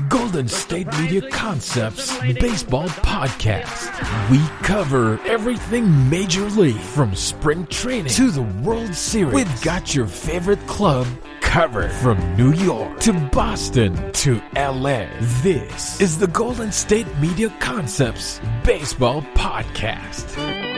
Golden State Media Concepts Baseball Podcast. We cover everything Major League, from spring training to the World Series. We've got your favorite club covered, from New York to Boston to LA. This is the Golden State Media Concepts Baseball Podcast.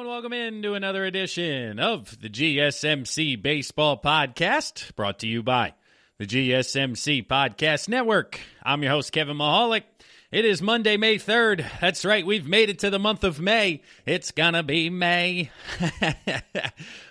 Welcome into another edition of the GSMC Baseball Podcast, brought to you by the GSMC Podcast Network. I'm your host, Kevin Mahalik. It is Monday, May 3rd. That's right, we've made it to the month of May. It's gonna be May.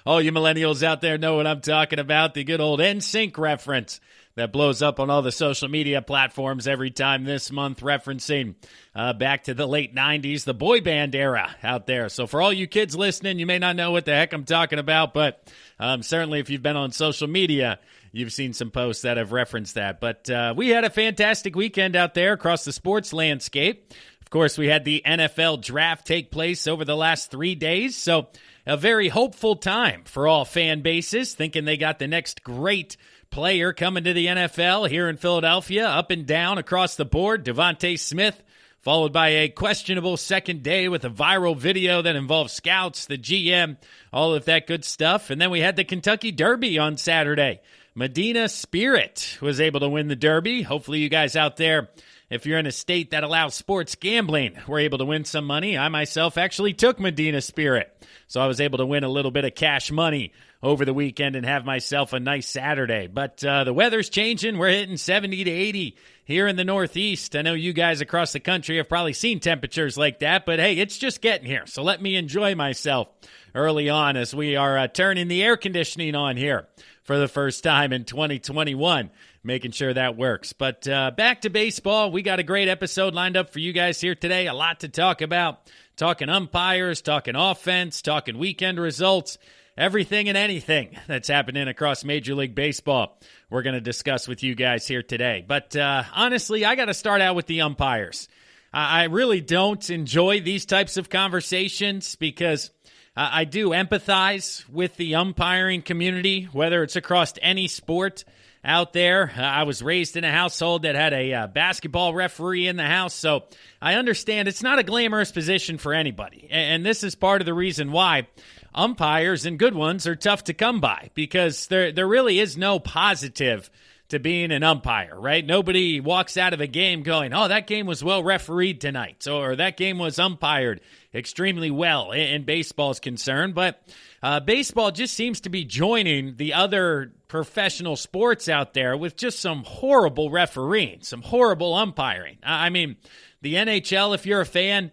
All you millennials out there know what I'm talking about, the good old NSYNC reference that blows up on all the social media platforms every time this month, referencing back to the late 90s, the boy band era out there. So for all you kids listening, you may not know what the heck I'm talking about, but certainly if you've been on social media, you've seen some posts that have referenced that. But we had a fantastic weekend out there across the sports landscape. Of course, we had the NFL draft take place over the last 3 days, so a very hopeful time for all fan bases, thinking they got the next great player coming to the NFL here in Philadelphia, up and down across the board. Devontae Smith, followed by a questionable second day with a viral video that involves scouts, the GM, all of that good stuff. And then we had the Kentucky Derby on Saturday. Medina Spirit was able to win the Derby. Hopefully you guys out there, if you're in a state that allows sports gambling, were able to win some money. I myself actually took Medina Spirit, so I was able to win a little bit of cash money over the weekend and have myself a nice Saturday. But the weather's changing. We're hitting 70 to 80 here in the Northeast. I know you guys across the country have probably seen temperatures like that, but hey, it's just getting here. So let me enjoy myself early on as we are turning the air conditioning on here for the first time in 2021, making sure that works. But back to baseball. We got a great episode lined up for you guys here today. A lot to talk about. Talking umpires, talking offense, talking weekend results, everything and anything that's happening across Major League Baseball we're going to discuss with you guys here today. But honestly, I got to start out with the umpires. I really don't enjoy these types of conversations because I do empathize with the umpiring community, whether it's across any sport out there. I was raised in a household that had a basketball referee in the house, so I understand it's not a glamorous position for anybody. And this is part of the reason why umpires, and good ones, are tough to come by, because there really is no positive to being an umpire, right? Nobody walks out of a game going, oh, that game was well refereed tonight, or that game was umpired extremely well in baseball's concern. But baseball just seems to be joining the other professional sports out there with just some horrible refereeing, some horrible umpiring. I mean, the NHL, if you're a fan,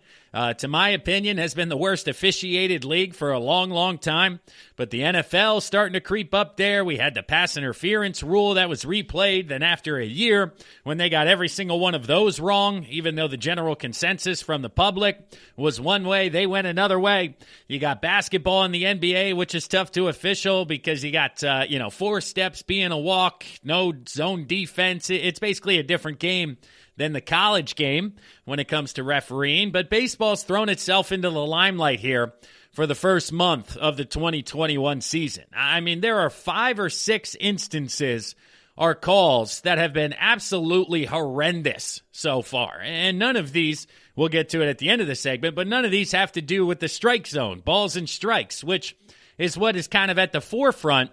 to my opinion, has been the worst officiated league for a long, long time. But the NFL starting to creep up there. We had the pass interference rule that was replayed. Then after a year, when they got every single one of those wrong, even though the general consensus from the public was one way, they went another way. You got basketball in the NBA, which is tough to official because you got, 4 steps being a walk, no zone defense. It's basically a different game than the college game when it comes to refereeing. But baseball's thrown itself into the limelight here for the first month of the 2021 season. I mean, there are 5 or 6 instances or calls that have been absolutely horrendous so far. And none of these, we'll get to it at the end of the segment, but none of these have to do with the strike zone, balls and strikes, which is what is kind of at the forefront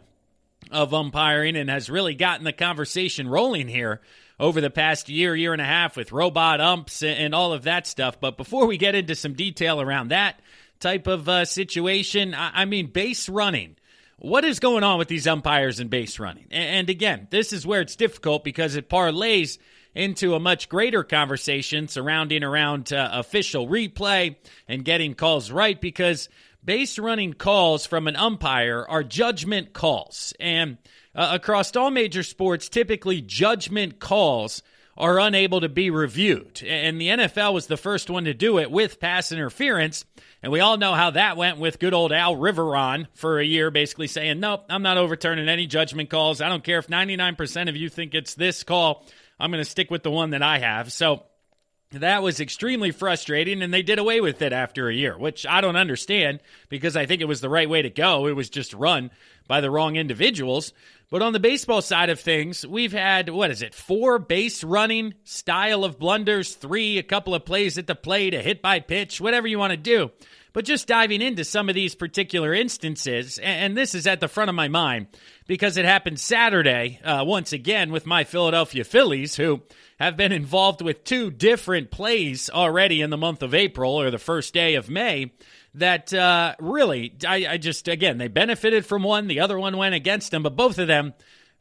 of umpiring and has really gotten the conversation rolling here over the past year and a half with robot umps and all of that stuff. But before we get into some detail around that type of situation, I mean, base running. What is going on with these umpires and base running? And again, this is where it's difficult because it parlays into a much greater conversation surrounding around official replay and getting calls right, because base running calls from an umpire are judgment calls. And across all major sports, typically judgment calls are unable to be reviewed. And the NFL was the first one to do it with pass interference. And we all know how that went with good old Al Riveron for a year, basically saying, nope, I'm not overturning any judgment calls. I don't care if 99% of you think it's this call. I'm going to stick with the one that I have. So that was extremely frustrating, and they did away with it after a year, which I don't understand because I think it was the right way to go. It was just run by the wrong individuals. But on the baseball side of things, we've had, 4 base running style of blunders, 3, a couple of plays at the plate, a hit by pitch, whatever you want to do. But just diving into some of these particular instances, and this is at the front of my mind because it happened Saturday, once again, with my Philadelphia Phillies, who have been involved with 2 different plays already in the month of April or the first day of May that really, they benefited from one. The other one went against them, but both of them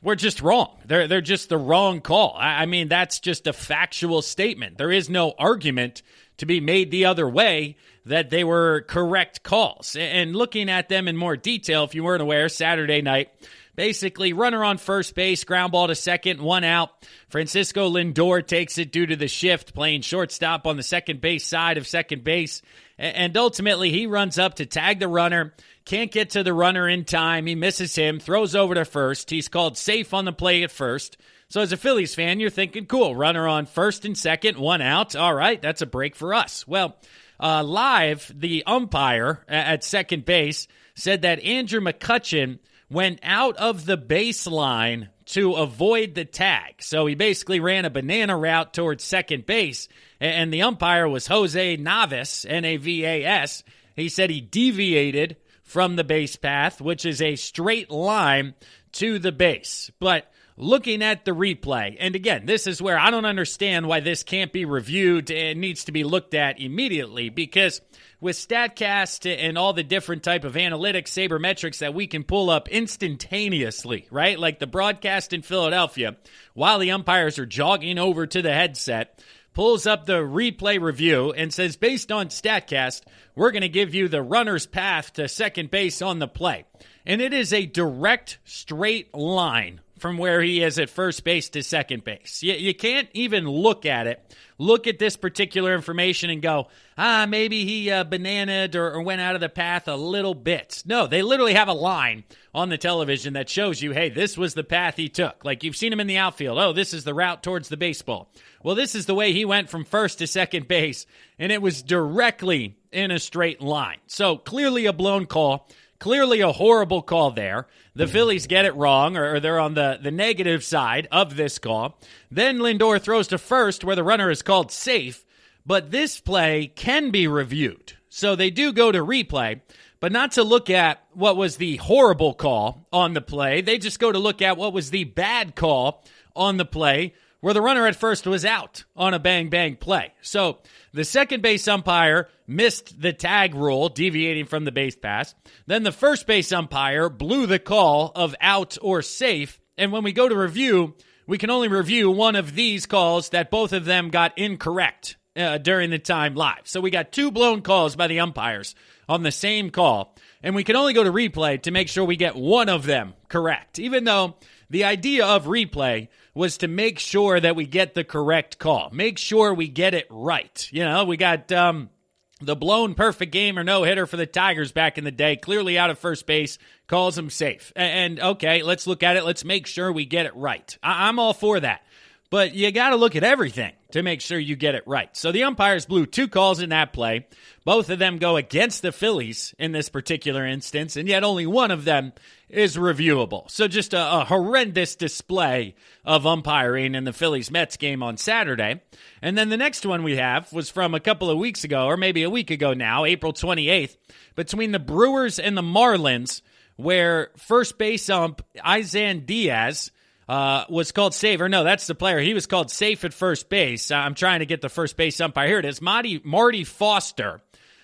were just wrong. They're just the wrong call. I mean, that's just a factual statement. There is no argument to be made the other way that they were correct calls. And looking at them in more detail, if you weren't aware, Saturday night, basically runner on first base, ground ball to second, 1 out. Francisco Lindor takes it due to the shift, playing shortstop on the second base side of second base. And ultimately, he runs up to tag the runner, can't get to the runner in time. He misses him, throws over to first. He's called safe on the play at first. So as a Phillies fan, you're thinking, cool, runner on first and second, 1 out. All right, that's a break for us. Well, live, the umpire at second base said that Andrew McCutchen went out of the baseline to avoid the tag. So he basically ran a banana route towards second base, and the umpire was Jose Navas, N-A-V-A-S. He said he deviated from the base path, which is a straight line to the base. But looking at the replay, and again, this is where I don't understand why this can't be reviewed. It needs to be looked at immediately because with StatCast and all the different type of analytics, sabermetrics that we can pull up instantaneously, right? Like the broadcast in Philadelphia, while the umpires are jogging over to the headset, pulls up the replay review and says, based on StatCast, we're going to give you the runner's path to second base on the play. And it is a direct, straight line from where he is at first base to second base. You can't even look at it, look at this particular information and go, maybe he bananaed or went out of the path a little bit. No, they literally have a line on the television that shows you, hey, this was the path he took. Like you've seen him in the outfield. Oh, this is the route towards the baseball. Well, this is the way he went from first to second base, and it was directly in a straight line. So clearly a blown call. Clearly a horrible call there. The Phillies get it wrong, or they're on the negative side of this call. Then Lindor throws to first where the runner is called safe, but this play can be reviewed. So they do go to replay, but not to look at what was the horrible call on the play. They just go to look at what was the bad call on the play where the runner at first was out on a bang-bang play. So the second base umpire missed the tag rule, deviating from the base pass. Then the first base umpire blew the call of out or safe. And when we go to review, we can only review one of these calls that both of them got incorrect during the time live. So we got 2 blown calls by the umpires on the same call. And we can only go to replay to make sure we get one of them correct, even though the idea of replay was to make sure that we get the correct call. Make sure we get it right. You know, we got the blown perfect game or no-hitter for the Tigers back in the day, clearly out of first base, calls him safe. And okay, let's look at it. Let's make sure we get it right. I'm all for that. But you got to look at everything to make sure you get it right. So the umpires blew 2 calls in that play. Both of them go against the Phillies in this particular instance, and yet only one of them is reviewable. So just a horrendous display of umpiring in the Phillies-Mets game on Saturday. And then the next one we have was from a couple of weeks ago, or maybe a week ago now, April 28th, between the Brewers and the Marlins, where first base ump Izan Diaz was called safe. Or no, that's the player. He was called safe at first base. I'm trying to get the first base umpire. Here it is. Marty Foster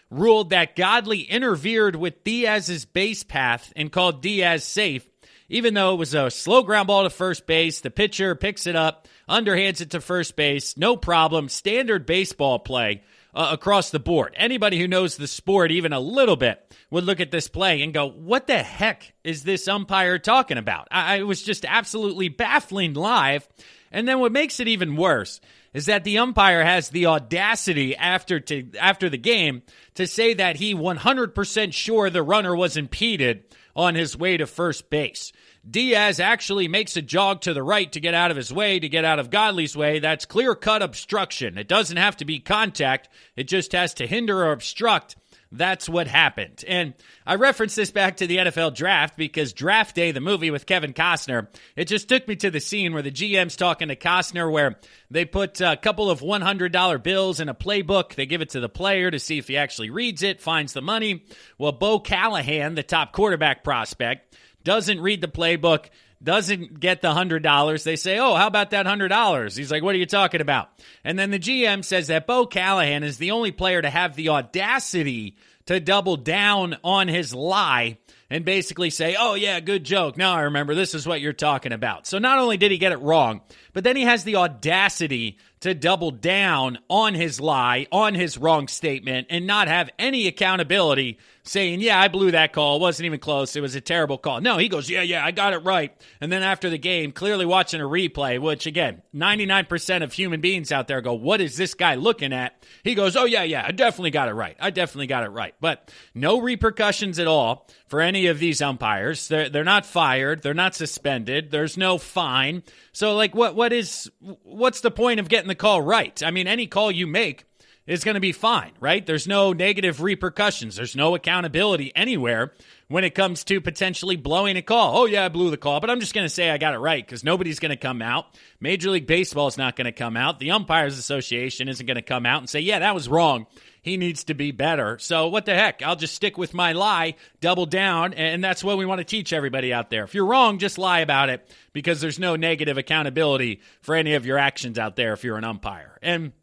ruled that Godley interfered with Diaz's base path and called Diaz safe, even though it was a slow ground ball to first base. The pitcher picks it up, underhands it to first base. No problem. Standard baseball play across the board. Anybody who knows the sport even a little bit would look at this play and go, what the heck is this umpire talking about? It was just absolutely baffling live. And then what makes it even worse is that the umpire has the audacity after the game to say that he 100% sure the runner was impeded on his way to first base. Diaz actually makes a jog to the right to get out of his way, to get out of Godley's way. That's clear-cut obstruction. It doesn't have to be contact. It just has to hinder or obstruct. That's what happened. And I referenced this back to the NFL draft because Draft Day, the movie with Kevin Costner, it just took me to the scene where the GM's talking to Costner where they put a couple of $100 bills in a playbook. They give it to the player to see if he actually reads it, finds the money. Well, Bo Callahan, the top quarterback prospect, doesn't read the playbook, doesn't get the $100. They say, oh, how about that $100? He's like, what are you talking about? And then the GM says that Bo Callahan is the only player to have the audacity to double down on his lie and basically say, oh, yeah, good joke. Now I remember, this is what you're talking about. So not only did he get it wrong, but then he has the audacity to double down on his lie, on his wrong statement, and not have any accountability, saying, yeah, I blew that call. It wasn't even close. It was a terrible call. No, he goes, yeah, I got it right. And then after the game, clearly watching a replay, which, again, 99% of human beings out there go, what is this guy looking at? He goes, oh, yeah, I definitely got it right. But no repercussions at all for any of these umpires. They're not fired. They're not suspended. There's no fine. So, like, what's the point of getting the call right? I mean, any call you make is going to be fine, right? There's no negative repercussions. There's no accountability anywhere when it comes to potentially blowing a call. Oh, yeah, I blew the call, but I'm just going to say I got it right because nobody's going to come out. Major League Baseball is not going to come out. The Umpires Association isn't going to come out and say, yeah, that was wrong. He needs to be better. So what the heck? I'll just stick with my lie, double down, and that's what we want to teach everybody out there. If you're wrong, just lie about it because there's no negative accountability for any of your actions out there if you're an umpire. And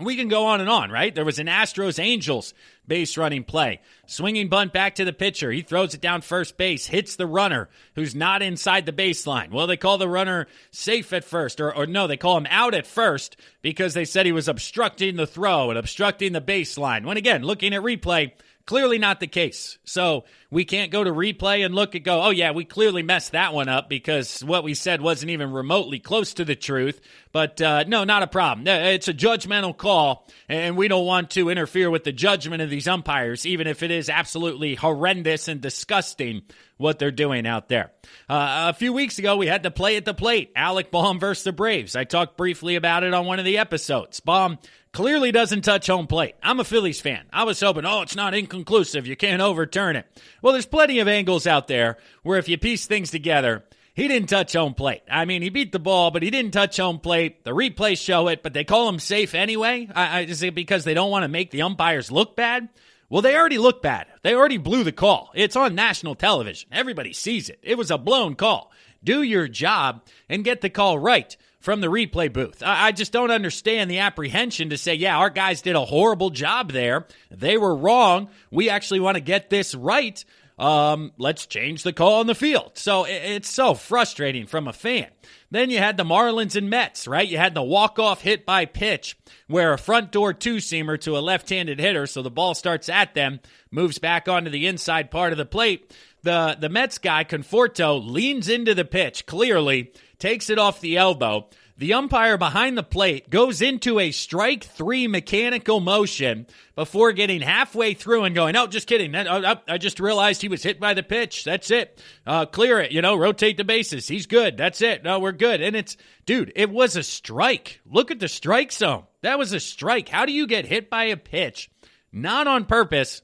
we can go on and on, right? There was an Astros-Angels base running play. Swinging bunt back to the pitcher. He throws it down first base, hits the runner who's not inside the baseline. Well, they call the runner safe at first, or no, they call him out at first because they said he was obstructing the throw and obstructing the baseline. When, again, looking at replay, clearly not the case. So we can't go to replay and look and go, oh, yeah, we clearly messed that one up because what we said wasn't even remotely close to the truth. But no, not a problem. It's a judgmental call, and we don't want to interfere with the judgment of these umpires, even if it is absolutely horrendous and disgusting what they're doing out there. A few weeks ago, we had to play at the plate. Alec Bohm versus the Braves. I talked briefly about it on one of the episodes. Bohm clearly doesn't touch home plate. I'm a Phillies fan. I was hoping, it's not inconclusive. You can't overturn it. Well, there's plenty of angles out there where if you piece things together, he didn't touch home plate. I mean, he beat the ball, but he didn't touch home plate. The replays show it, but they call him safe anyway. Is it because they don't want to make the umpires look bad? Well, they already look bad. They already blew the call. It's on national television. Everybody sees it. It was a blown call. Do your job and get the call right from the replay booth. I just don't understand the apprehension to say, yeah, our guys did a horrible job there. They were wrong. We actually want to get this right. Let's change the call on the field. So it's so frustrating from a fan. Then you had the Marlins and Mets, right? You had the walk-off hit by pitch where a front door two-seamer to a left-handed hitter, so the ball starts at them, moves back onto the inside part of the plate. The Mets guy, Conforto, leans into the pitch, clearly, takes it off the elbow. The umpire behind the plate goes into a strike three mechanical motion before getting halfway through and going, oh, just kidding. I just realized he was hit by the pitch. That's it. Clear it, rotate the bases. He's good. That's it. No, we're good. And it was a strike. Look at the strike zone. That was a strike. How do you get hit by a pitch, not on purpose,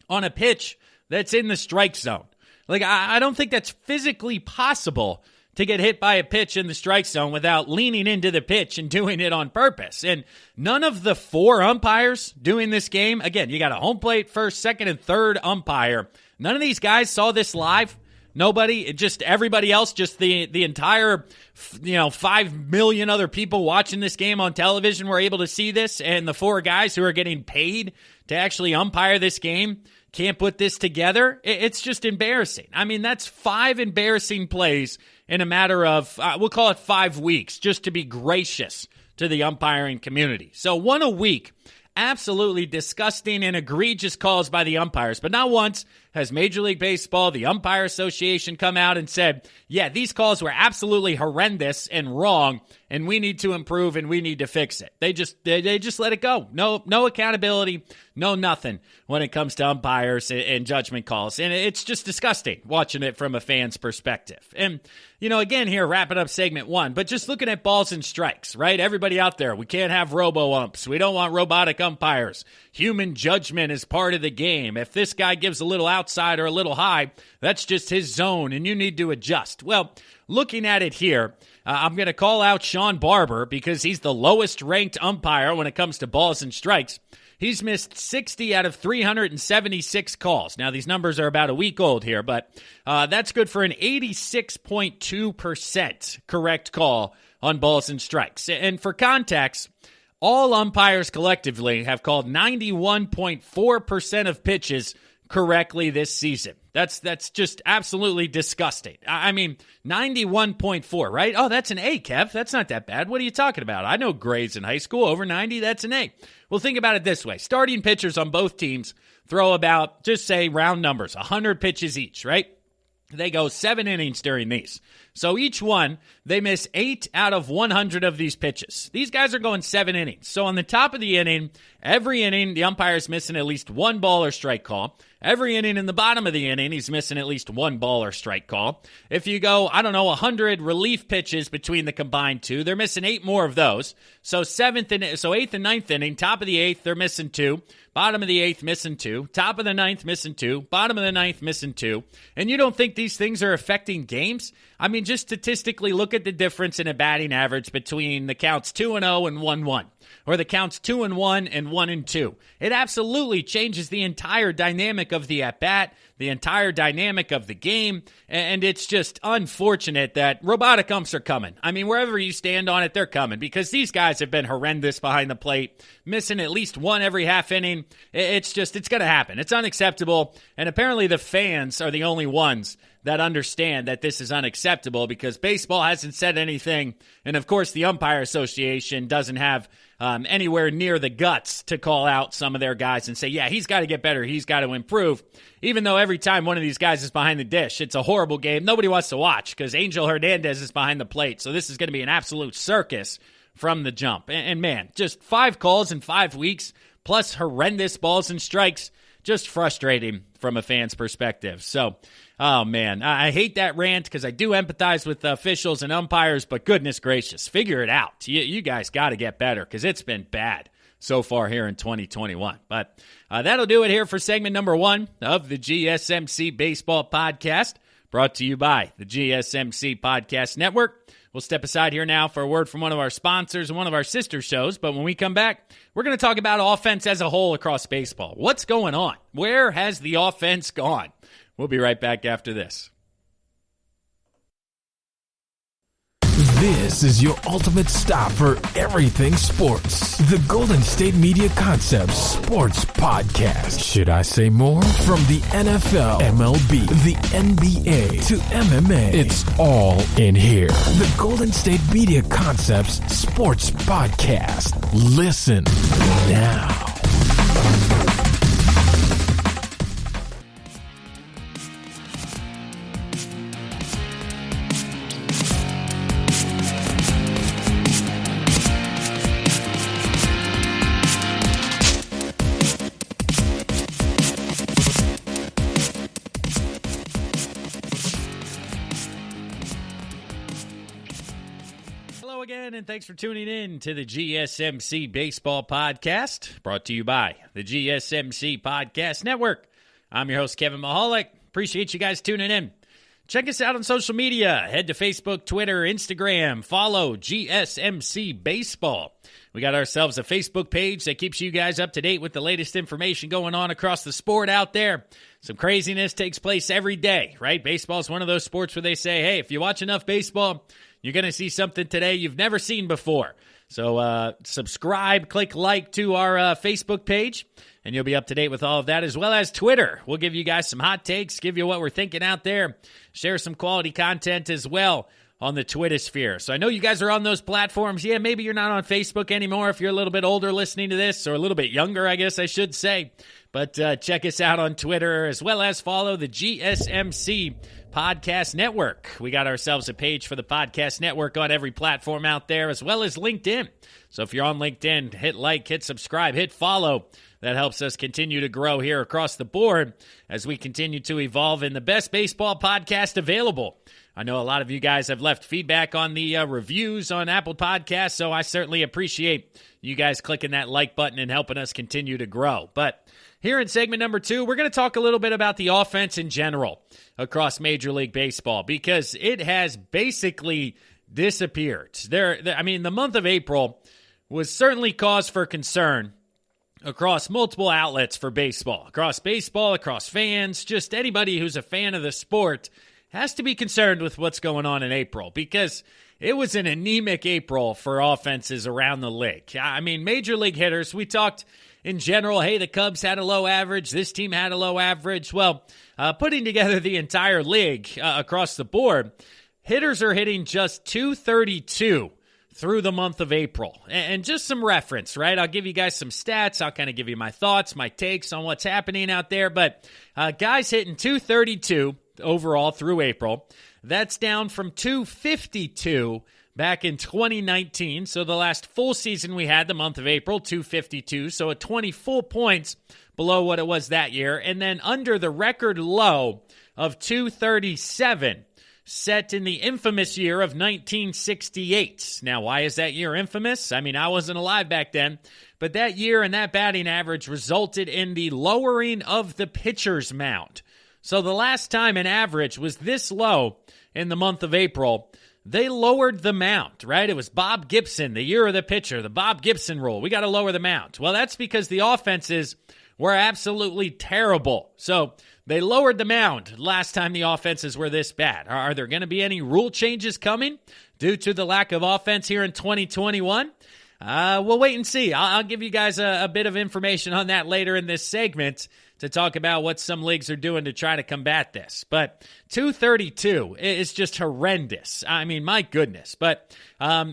on a pitch that's in the strike zone? Like, I don't think that's physically possible to get hit by a pitch in the strike zone without leaning into the pitch and doing it on purpose. And none of the four umpires doing this game, again, you got a home plate, first, second, and third umpire. None of these guys saw this live. Nobody, just everybody else, just the entire, 5 million other people watching this game on television were able to see this, and the four guys who are getting paid to actually umpire this game can't put this together. It's just embarrassing. I mean, that's 5 embarrassing plays in a matter of, we'll call it 5 weeks, just to be gracious to the umpiring community. So 1 a week, absolutely disgusting and egregious calls by the umpires, but not once has Major League Baseball, the Umpire Association, come out and said, yeah, these calls were absolutely horrendous and wrong, and we need to improve and we need to fix it. They just let it go. No accountability, no nothing when it comes to umpires and judgment calls. And it's just disgusting watching it from a fan's perspective. And, again here, wrapping up segment 1, but just looking at balls and strikes, right? Everybody out there, we can't have robo-umps. We don't want robotic umpires. Human judgment is part of the game. If this guy gives a little outside or a little high, that's just his zone, and you need to adjust. Well, looking at it here, I'm going to call out Sean Barber because he's the lowest-ranked umpire when it comes to balls and strikes. He's missed 60 out of 376 calls. Now, these numbers are about a week old here, but that's good for an 86.2% correct call on balls and strikes. And for context, all umpires collectively have called 91.4% of pitches correctly this season. That's just absolutely disgusting. I mean, 91.4, right? Oh, that's an A, Kev. That's not that bad. What are you talking about? I know grades in high school. Over 90, that's an A. Well, think about it this way. Starting pitchers on both teams throw about, just say round numbers, 100 pitches each, right? They go 7 innings during these. So each one, they miss 8 out of 100 of these pitches. These guys are going 7 innings. So on the top of the inning, every inning, the umpire's missing at least one ball or strike call. Every inning in the bottom of the inning, he's missing at least one ball or strike call. If you go, 100 relief pitches between the combined two, they're missing 8 more of those. So 8th and 9th inning, top of the 8th, they're missing 2. Bottom of the 8th, missing 2. Top of the 9th, missing 2. Bottom of the 9th, missing 2. And you don't think these things are affecting games? I mean, just statistically look at the difference in a batting average between the counts 2-0 and 1-1, or the counts 2-1 and 1-2. It absolutely changes the entire dynamic of the at-bat, the entire dynamic of the game, and it's just unfortunate that robotic umps are coming. I mean, wherever you stand on it, they're coming, because these guys have been horrendous behind the plate, missing at least one every half inning. It's going to happen. It's unacceptable, and apparently the fans are the only ones that understand that this is unacceptable, because baseball hasn't said anything, and of course the Umpire Association doesn't have anywhere near the guts to call out some of their guys and say, yeah, he's got to get better, he's got to improve, even though every time one of these guys is behind the dish, it's a horrible game. Nobody wants to watch because Angel Hernandez is behind the plate, so this is going to be an absolute circus from the jump. And man, just 5 calls in 5 weeks, plus horrendous balls and strikes, just frustrating from a fan's perspective. So, oh man, I hate that rant because I do empathize with officials and umpires, but goodness gracious, figure it out. You guys got to get better because it's been bad so far here in 2021. But that'll do it here for segment number 1 of the GSMC Baseball Podcast, brought to you by the GSMC Podcast Network. We'll step aside here now for a word from one of our sponsors and one of our sister shows, but when we come back, we're going to talk about offense as a whole across baseball. What's going on? Where has the offense gone? We'll be right back after this. This is your ultimate stop for everything sports. The Golden State Media Concepts Sports Podcast. Should I say more? From the NFL, MLB, the NBA to MMA, it's all in here. The Golden State Media Concepts Sports Podcast. Listen now. And thanks for tuning in to the GSMC Baseball Podcast, brought to you by the GSMC Podcast Network. I'm your host, Kevin Mahalik. Appreciate you guys tuning in. Check us out on social media. Head to Facebook, Twitter, Instagram. Follow GSMC Baseball. We got ourselves a Facebook page that keeps you guys up to date with the latest information going on across the sport out there. Some craziness takes place every day, right? Baseball is one of those sports where they say, hey, if you watch enough baseball, you're going to see something today you've never seen before. So subscribe, click like to our Facebook page, and you'll be up to date with all of that, as well as Twitter. We'll give you guys some hot takes, give you what we're thinking out there, share some quality content as well on the Twitter sphere. So I know you guys are on those platforms. Yeah, maybe you're not on Facebook anymore if you're a little bit older listening to this, or a little bit younger, I guess I should say. But check us out on Twitter, as well as follow the GSMC Podcast Network. We got ourselves a page for the Podcast Network on every platform out there, as well as LinkedIn. So if you're on LinkedIn, hit like, hit subscribe, hit follow. That helps us continue to grow here across the board as we continue to evolve in the best baseball podcast available. I know a lot of you guys have left feedback on the reviews on Apple Podcasts, so I certainly appreciate you guys clicking that like button and helping us continue to grow. But here in segment number 2, we're going to talk a little bit about the offense in general across Major League Baseball, because it has basically disappeared. The month of April was certainly cause for concern across multiple outlets for baseball, across fans, just anybody who's a fan of the sport has to be concerned with what's going on in April, because it was an anemic April for offenses around the league. I mean, major league hitters, we talked in general, hey, the Cubs had a low average, this team had a low average. Well, putting together the entire league across the board, hitters are hitting just .232 through the month of April. And just some reference, right? I'll give you guys some stats. I'll kind of give you my thoughts, my takes on what's happening out there. But guys hitting .232 overall through April. That's down from .252 back in 2019. So the last full season we had, the month of April, .252. So 20 full points below what it was that year. And then under the record low of .237 set in the infamous year of 1968. Now, why is that year infamous? I mean, I wasn't alive back then. But that year and that batting average resulted in the lowering of the pitcher's mound. So the last time an average was this low in the month of April, they lowered the mound, right? It was Bob Gibson, the year of the pitcher, the Bob Gibson rule. We got to lower the mound. Well, that's because the offenses were absolutely terrible. So they lowered the mound last time the offenses were this bad. Are there going to be any rule changes coming due to the lack of offense here in 2021? We'll wait and see. I'll give you guys a bit of information on that later in this segment to talk about what some leagues are doing to try to combat this. But .232 is just horrendous. I mean, my goodness. But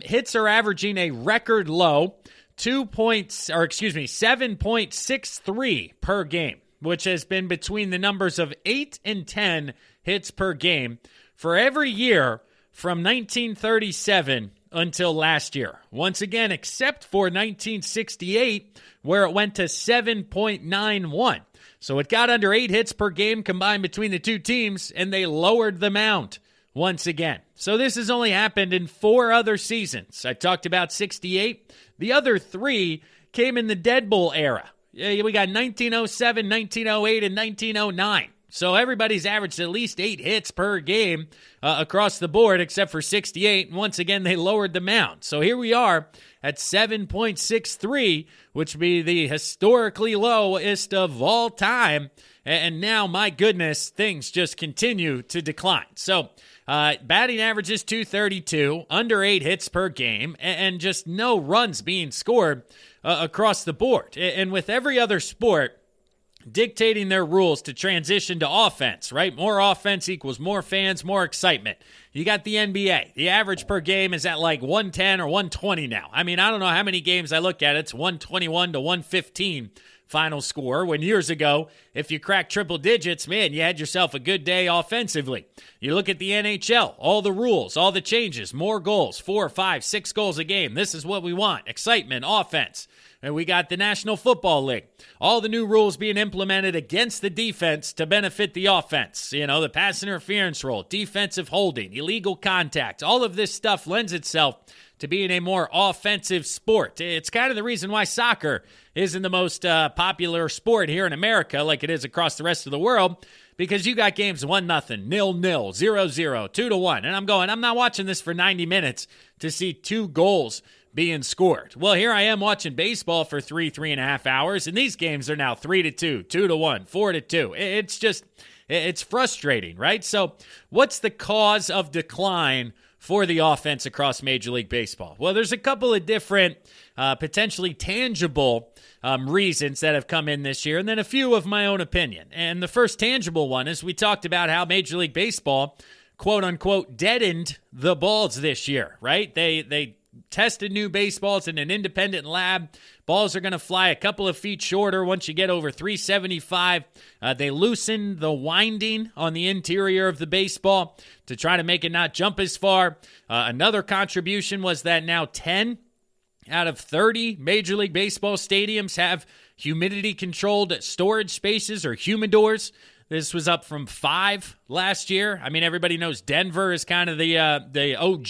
hits are averaging a record low 7.63 per game, which has been between the numbers of 8 and 10 hits per game for every year from 1937 until last year. Once again, except for 1968, where it went to 7.91. So it got under 8 hits per game combined between the two teams, and they lowered the mound once again. So this has only happened in 4 other seasons. I talked about 68. The other 3 came in the Dead Bull era. We got 1907, 1908, and 1909. So everybody's averaged at least 8 hits per game across the board, except for 68. And once again, they lowered the mound. So here we are at 7.63, which would be the historically lowest of all time. And now, my goodness, things just continue to decline. So batting average is .232, under 8 hits per game, and just no runs being scored across the board. And with every other sport dictating their rules to transition to offense, right? More offense equals more fans, more excitement. You got the NBA. The average per game is at like 110 or 120 now. I mean, I don't know how many games I look at. It's 121 to 115 final score, when years ago, if you cracked triple digits, man, you had yourself a good day offensively. You look at the NHL, all the rules, all the changes, more goals, 4, 5, 6 goals a game. This is what we want. Excitement, offense. And we got the National Football League. All the new rules being implemented against the defense to benefit the offense. You know, the pass interference rule, defensive holding, illegal contact. All of this stuff lends itself to being a more offensive sport. It's kind of the reason why soccer isn't the most popular sport here in America like it is across the rest of the world, because you got games 1-0, 0-0, 0-0, 2-1. And I'm not watching this for 90 minutes to see 2 goals being scored. Well, here I am watching baseball for 3.5 hours, and these games are now 3-2, 2-1, 4-2. It's frustrating, right? So what's the cause of decline for the offense across Major League Baseball? Well, there's a couple of different potentially tangible reasons that have come in this year, and then a few of my own opinion. And the first tangible one is we talked about how Major League Baseball quote-unquote deadened the balls this year, right? They tested new baseballs in an independent lab. Balls are going to fly a couple of feet shorter once you get over 375. They loosened the winding on the interior of the baseball to try to make it not jump as far. Another contribution was that now 10 out of 30 Major League Baseball stadiums have humidity-controlled storage spaces or humidors. This was up from 5 last year. I mean, everybody knows Denver is kind of the OG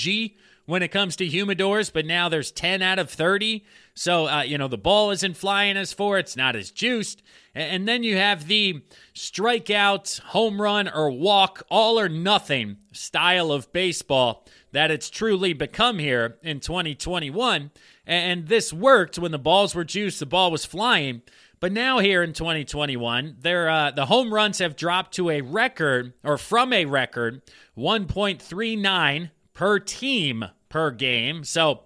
when it comes to humidors, but now there's 10 out of 30. So, the ball isn't flying as far. It's not as juiced. And then you have the strikeout, home run, or walk, all or nothing style of baseball that it's truly become here in 2021. And this worked when the balls were juiced, the ball was flying. But now here in 2021, the home runs have dropped to a record, or from a record, 1.39 per team per game. So,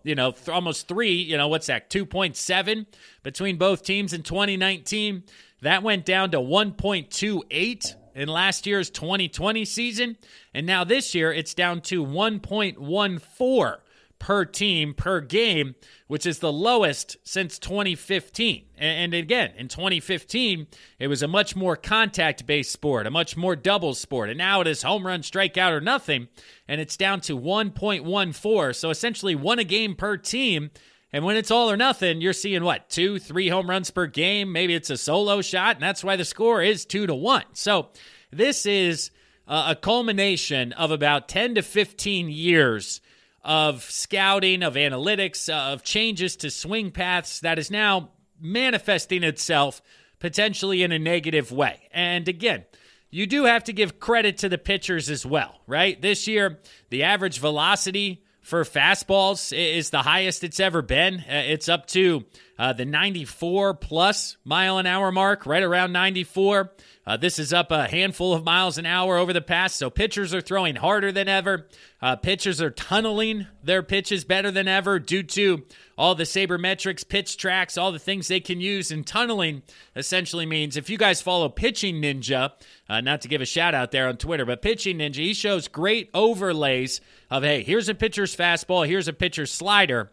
almost 3, what's that, 2.7 between both teams in 2019. That went down to 1.28 in last year's 2020 season. And now this year, it's down to 1.14 per team per game, which is the lowest since 2015. And again, in 2015, it was a much more contact-based sport, a much more doubles sport. And now it is home run, strikeout, or nothing, and it's down to 1.14. So essentially 1 a game per team. And when it's all or nothing, you're seeing, 2, 3 home runs per game? Maybe it's a solo shot, and that's why the score is 2-1. So this is a culmination of about 10 to 15 years of scouting, of analytics, of changes to swing paths that is now manifesting itself potentially in a negative way. And again, you do have to give credit to the pitchers as well, right? This year, the average velocity for fastballs is the highest it's ever been. It's up to the 94-plus mile-an-hour mark, right around 94. This is up a handful of miles an hour over the past, so pitchers are throwing harder than ever. Pitchers are tunneling their pitches better than ever due to all the sabermetrics, pitch tracks, all the things they can use. And tunneling essentially means, if you guys follow Pitching Ninja, not to give a shout out there on Twitter, but Pitching Ninja, he shows great overlays of, hey, here's a pitcher's fastball, here's a pitcher's slider.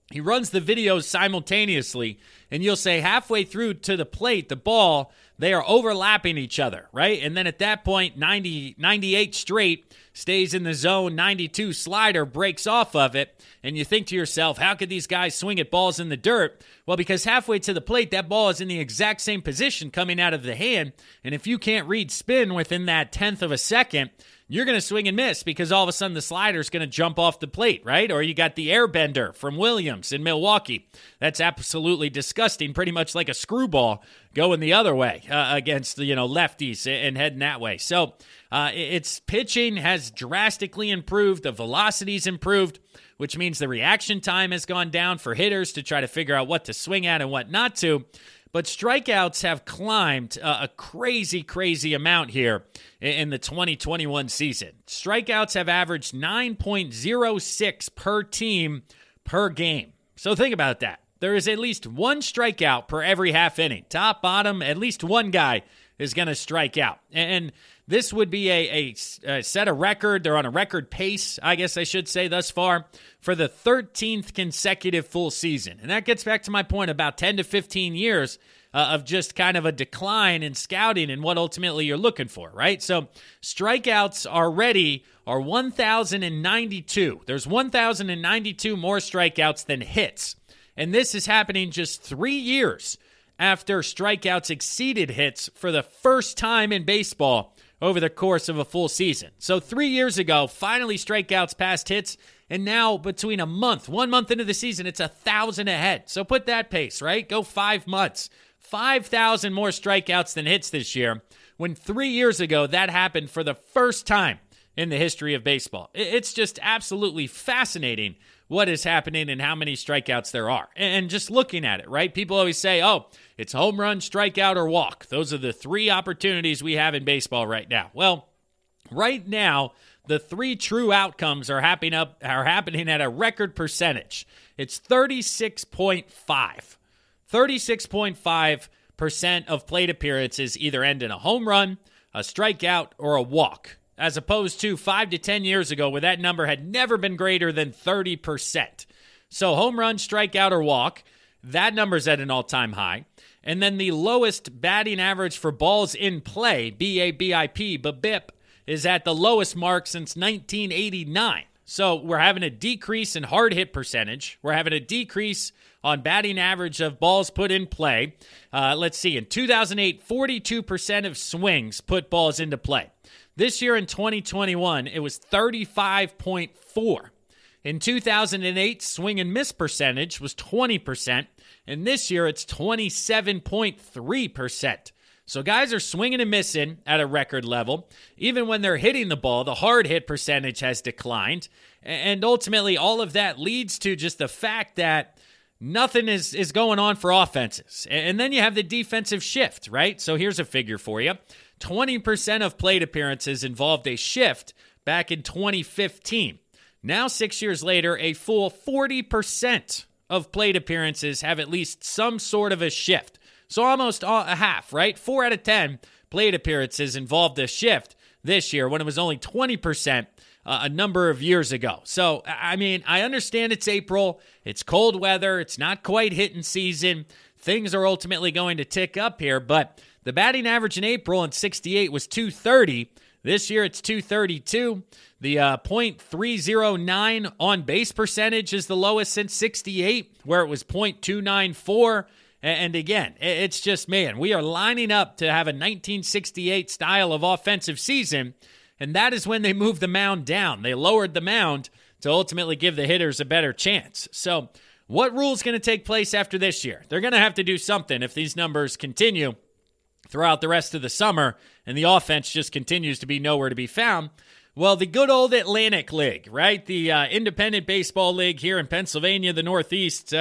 He runs the videos simultaneously, and you'll say halfway through to the plate, the ball, they are overlapping each other, right? And then at that point, 98 straight stays in the zone, 92 slider breaks off of it, and you think to yourself, how could these guys swing at balls in the dirt? Well, because halfway to the plate, that ball is in the exact same position coming out of the hand, and if you can't read spin within that 1/10 of a second, you're going to swing and miss because all of a sudden the slider is going to jump off the plate, right? Or you got the airbender from Williams in Milwaukee. That's absolutely disgusting, pretty much like a screwball going the other way against lefties and heading that way. So its pitching has drastically improved. The velocity's improved, which means the reaction time has gone down for hitters to try to figure out what to swing at and what not to. But strikeouts have climbed a crazy, crazy amount here in the 2021 season. Strikeouts have averaged 9.06 per team per game. So think about that. There is at least one strikeout per every half inning. Top, bottom, at least one guy is going to strike out. And this would be a set a record. They're on a record pace, I guess I should say, thus far, for the 13th consecutive full season. And that gets back to my point about 10 to 15 years of just kind of a decline in scouting and what ultimately you're looking for, right? So strikeouts already are 1,092. There's 1,092 more strikeouts than hits. And this is happening just 3 years after strikeouts exceeded hits for the first time in baseball over the course of a full season. So 3 years ago, finally strikeouts passed hits, and now between 1 month into the season, it's 1,000 ahead. So put that pace, right? Go 5 months. 5,000 more strikeouts than hits this year, when 3 years ago that happened for the first time in the history of baseball. It's just absolutely fascinating what is happening and how many strikeouts there are. And just looking at it, right? People always say, oh, it's home run, strikeout, or walk. Those are the 3 opportunities we have in baseball right now. Well, right now, the 3 true outcomes are happening at a record percentage. It's 36.5. 36.5% of plate appearances either end in a home run, a strikeout, or a walk as opposed to 5 to 10 years ago where that number had never been greater than 30%. So home run, strikeout, or walk, that number's at an all-time high. And then the lowest batting average for balls in play, BABIP, is at the lowest mark since 1989. So we're having a decrease in hard hit percentage. We're having a decrease on batting average of balls put in play. Let's see, in 2008, 42% of swings put balls into play. This year in 2021, it was 35.4. In 2008, swing and miss percentage was 20%, and this year it's 27.3%. So guys are swinging and missing at a record level. Even when they're hitting the ball, the hard hit percentage has declined. And ultimately, all of that leads to just the fact that nothing is going on for offenses. And then you have the defensive shift, right? So here's a figure for you. 20% of plate appearances involved a shift back in 2015. Now, 6 years later, a full 40% of plate appearances have at least some sort of a shift. So almost a half, right? 4 out of 10 plate appearances involved a shift this year when it was only 20% a number of years ago. So, I mean, I understand it's April. It's cold weather. It's not quite hitting season. Things are ultimately going to tick up here, but the batting average in April in 68 was 230. This year it's 232. The .309 on base percentage is the lowest since 68, where it was .294. And again, it's just, man, we are lining up to have a 1968 style of offensive season, and that is when they moved the mound down. They lowered the mound to ultimately give the hitters a better chance. So what rule is going to take place after this year? They're going to have to do something if these numbers continue throughout the rest of the summer and the offense just continues to be nowhere to be found. Well, the good old Atlantic League, right? The independent baseball league here in Pennsylvania, the Northeast,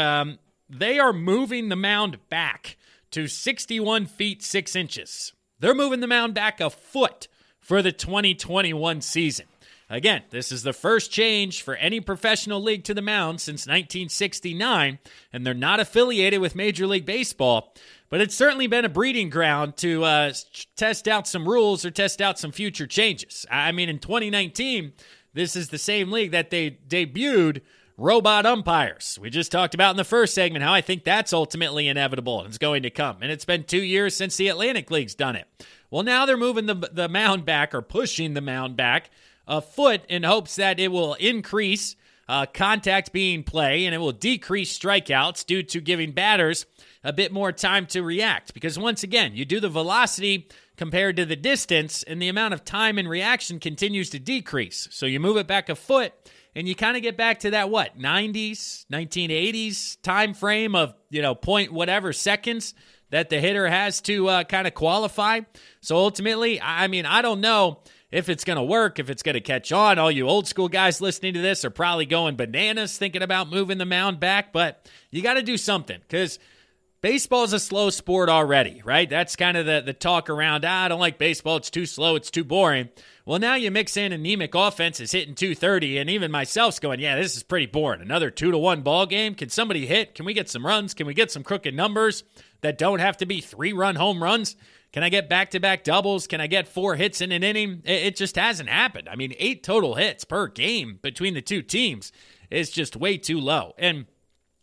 they are moving the mound back to 61 feet 6 inches. They're moving the mound back a foot for the 2021 season. Again, this is the first change for any professional league to the mound since 1969, and they're not affiliated with Major League Baseball. But it's certainly been a breeding ground to test out some rules or test out some future changes. I mean, in 2019, this is the same league that they debuted robot umpires. We just talked about in the first segment how I think that's ultimately inevitable and it's going to come. And it's been 2 years since the Atlantic League's done it. Well, now they're moving the mound back or pushing the mound back a foot in hopes that it will increase contact being play and it will decrease strikeouts due to giving batters a bit more time to react. Because once again, you do the velocity compared to the distance and the amount of time and reaction continues to decrease. So you move it back a foot and you kind of get back to that, 90s, 1980s time frame of, point whatever seconds that the hitter has to kind of qualify. So ultimately, I mean, I don't know if it's going to work, if it's going to catch on. All you old school guys listening to this are probably going bananas thinking about moving the mound back, but you got to do something because baseball is a slow sport already, right? That's kind of the talk around, I don't like baseball, it's too slow, it's too boring. Well, now you mix in anemic offenses hitting 230, and even myself's going, yeah, this is pretty boring. Another 2-1 ball game. Can somebody hit? Can we get some runs? Can we get some crooked numbers that don't have to be 3-run home runs? Can I get back-to-back doubles? Can I get 4 hits in an inning? It just hasn't happened. I mean, 8 total hits per game between the two teams is just way too low. And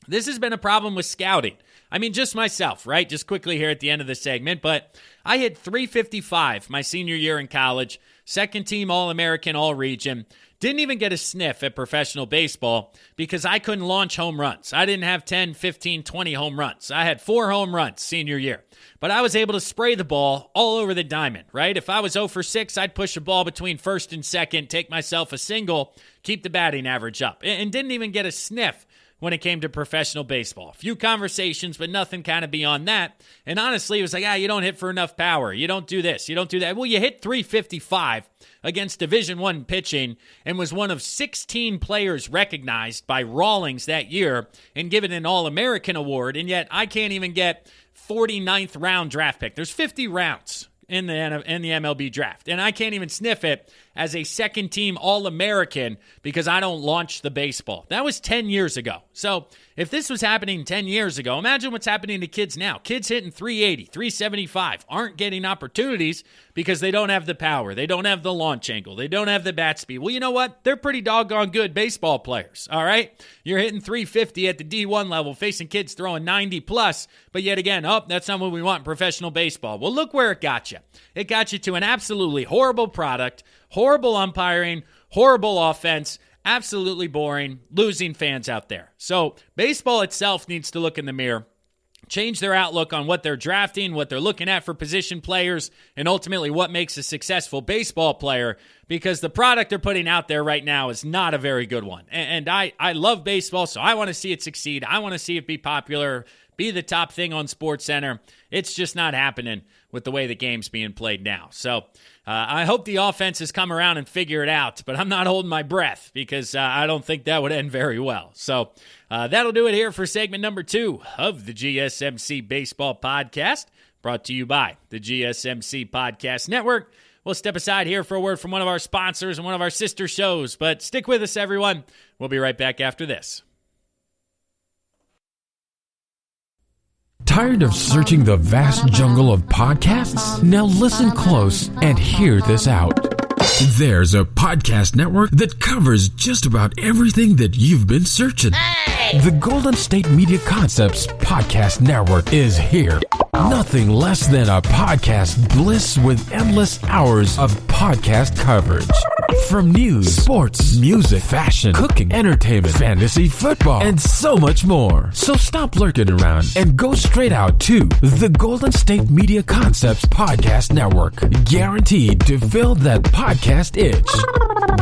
this has been a problem with scouting. I mean, just myself, right? Just quickly here at the end of the segment, but I hit .355 my senior year in college, second-team All-American, All-Region. Didn't even get a sniff at professional baseball because I couldn't launch home runs. I didn't have 10, 15, 20 home runs. I had 4 home runs senior year. But I was able to spray the ball all over the diamond, right? If I was 0 for 6, I'd push a ball between first and second, take myself a single, keep the batting average up, and didn't even get a sniff when it came to professional baseball. A few conversations, but nothing kind of beyond that. And honestly, it was like, you don't hit for enough power. You don't do this. You don't do that. Well, you hit .355 against Division I pitching and was one of 16 players recognized by Rawlings that year and given an All-American award, and yet I can't even get 49th round draft pick. There's 50 rounds in the MLB draft, and I can't even sniff it as a second-team All-American because I don't launch the baseball. That was 10 years ago. So if this was happening 10 years ago, imagine what's happening to kids now. Kids hitting 380, 375 aren't getting opportunities because they don't have the power. They don't have the launch angle. They don't have the bat speed. Well, you know what? They're pretty doggone good baseball players, all right? You're hitting 350 at the D1 level, facing kids throwing 90 plus, but yet again, that's not what we want in professional baseball. Well, look where it got you. It got you to an absolutely horrible product, horrible umpiring, horrible offense, absolutely boring, losing fans out there. So baseball itself needs to look in the mirror, change their outlook on what they're drafting, what they're looking at for position players, and ultimately what makes a successful baseball player, because the product they're putting out there right now is not a very good one. And I love baseball, so I want to see it succeed. I want to see it be popular, be the top thing on SportsCenter. It's just not happening with the way the game's being played now. So I hope the offenses come around and figure it out, but I'm not holding my breath because I don't think that would end very well. So that'll do it here for segment number 2 of the GSMC Baseball Podcast, brought to you by the GSMC Podcast Network. We'll step aside here for a word from one of our sponsors and one of our sister shows, but stick with us, everyone. We'll be right back after this. Tired of searching the vast jungle of podcasts? Now listen close and hear this out. There's a podcast network that covers just about everything that you've been searching. Hey! The Golden State Media Concepts Podcast Network is here. Nothing less than a podcast bliss with endless hours of podcast coverage. From news, sports, music, fashion, cooking, entertainment, fantasy, football, and so much more. So stop lurking around and go straight out to the Golden State Media Concepts Podcast Network. Guaranteed to fill that podcast itch.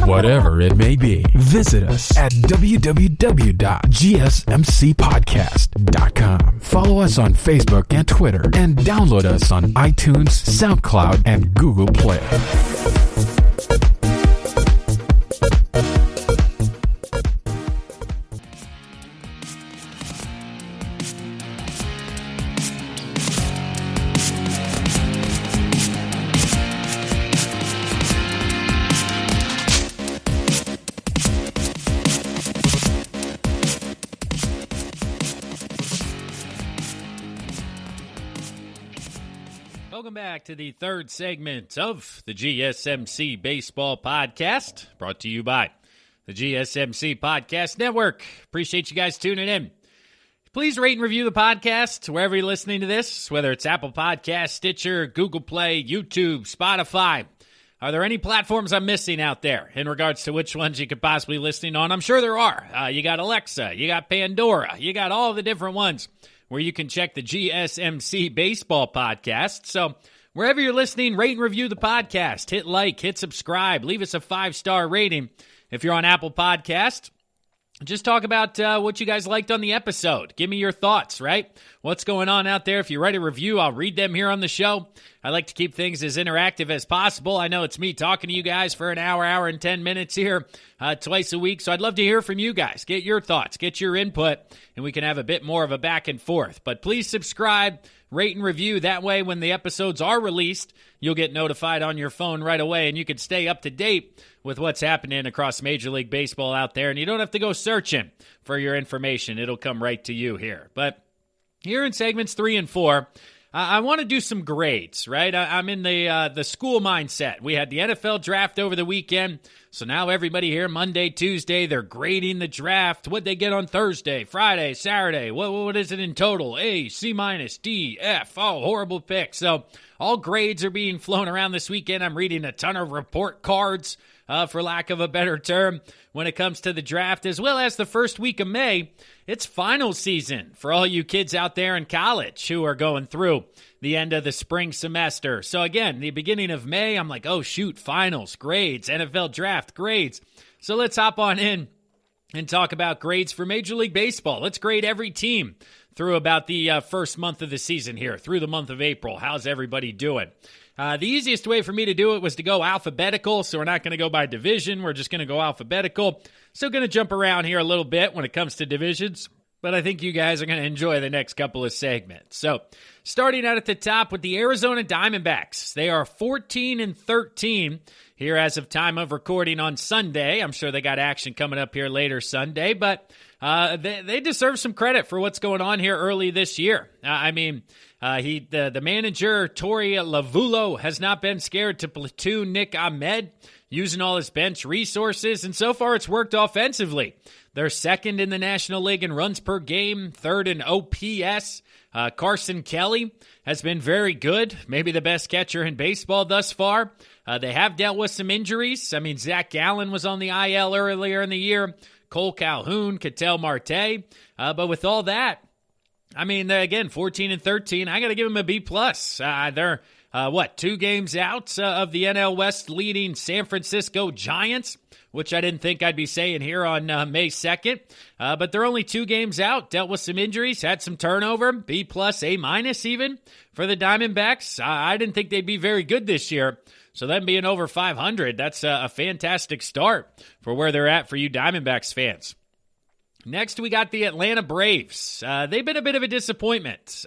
Whatever it may be. Visit us at www.gsmcpodcast.com. Follow us on Facebook and Twitter, and download us on iTunes, SoundCloud, and Google Play. Welcome back to the third segment of the GSMC Baseball Podcast, brought to you by the GSMC Podcast Network. Appreciate you guys tuning in. Please rate and review the podcast wherever you're listening to this, whether it's Apple Podcasts, Stitcher, Google Play, YouTube, Spotify. Are there any platforms I'm missing out there in regards to which ones you could possibly be listening on? I'm sure there are. You got Alexa, you got Pandora, you got all the different ones where you can check the GSMC Baseball Podcast. So wherever you're listening, rate and review the podcast. Hit like, hit subscribe, leave us a 5-star rating. If you're on Apple Podcast, just talk about what you guys liked on the episode. Give me your thoughts, right? What's going on out there? If you write a review, I'll read them here on the show. I like to keep things as interactive as possible. I know it's me talking to you guys for an hour and 10 minutes here twice a week, so I'd love to hear from you guys. Get your thoughts, get your input, and we can have a bit more of a back and forth. But please subscribe, rate, and review. That way, when the episodes are released, you'll get notified on your phone right away, and you can stay up to date with what's happening across Major League Baseball out there, and you don't have to go searching for your information. It'll come right to you here. But here in segments 3 and 4, I want to do some grades, right? I'm in the school mindset. We had the NFL draft over the weekend, so now everybody here, Monday, Tuesday, they're grading the draft. What'd they get on Thursday, Friday, Saturday? What is it in total? A, C minus, D, F. Oh, horrible pick. So all grades are being flown around this weekend. I'm reading a ton of report cards, for lack of a better term, when it comes to the draft, as well as the first week of May. It's final season for all you kids out there in college who are going through the end of the spring semester. So again, the beginning of May, I'm like, oh shoot, finals, grades, NFL draft, grades. So let's hop on in and talk about grades for Major League Baseball. Let's grade every team through about the first month of the season here, through the month of April. How's everybody doing? The easiest way for me to do it was to go alphabetical, so we're not going to go by division. We're just going to go alphabetical. So going to jump around here a little bit when it comes to divisions, but I think you guys are going to enjoy the next couple of segments. So starting out at the top with the Arizona Diamondbacks. They are 14-13 here as of time of recording on Sunday. I'm sure they got action coming up here later Sunday, but they deserve some credit for what's going on here early this year. The manager, Tori Lavulo, has not been scared to platoon Nick Ahmed, using all his bench resources, and so far it's worked offensively. They're second in the National League in runs per game, third in OPS. Carson Kelly has been very good, maybe the best catcher in baseball thus far. They have dealt with some injuries. Zach Gallen was on the IL earlier in the year, Cole Calhoun, Ketel Marte. But with all that, again, 14 and 13, I got to give them a B+. They're 2 games out of the NL West leading San Francisco Giants, which I didn't think I'd be saying here on May 2nd. But they're only 2 games out, dealt with some injuries, had some turnover, B+, A- even for the Diamondbacks. I didn't think they'd be very good this year. So them being over 500, that's a fantastic start for where they're at for you Diamondbacks fans. Next, we got the Atlanta Braves. They've been a bit of a disappointment.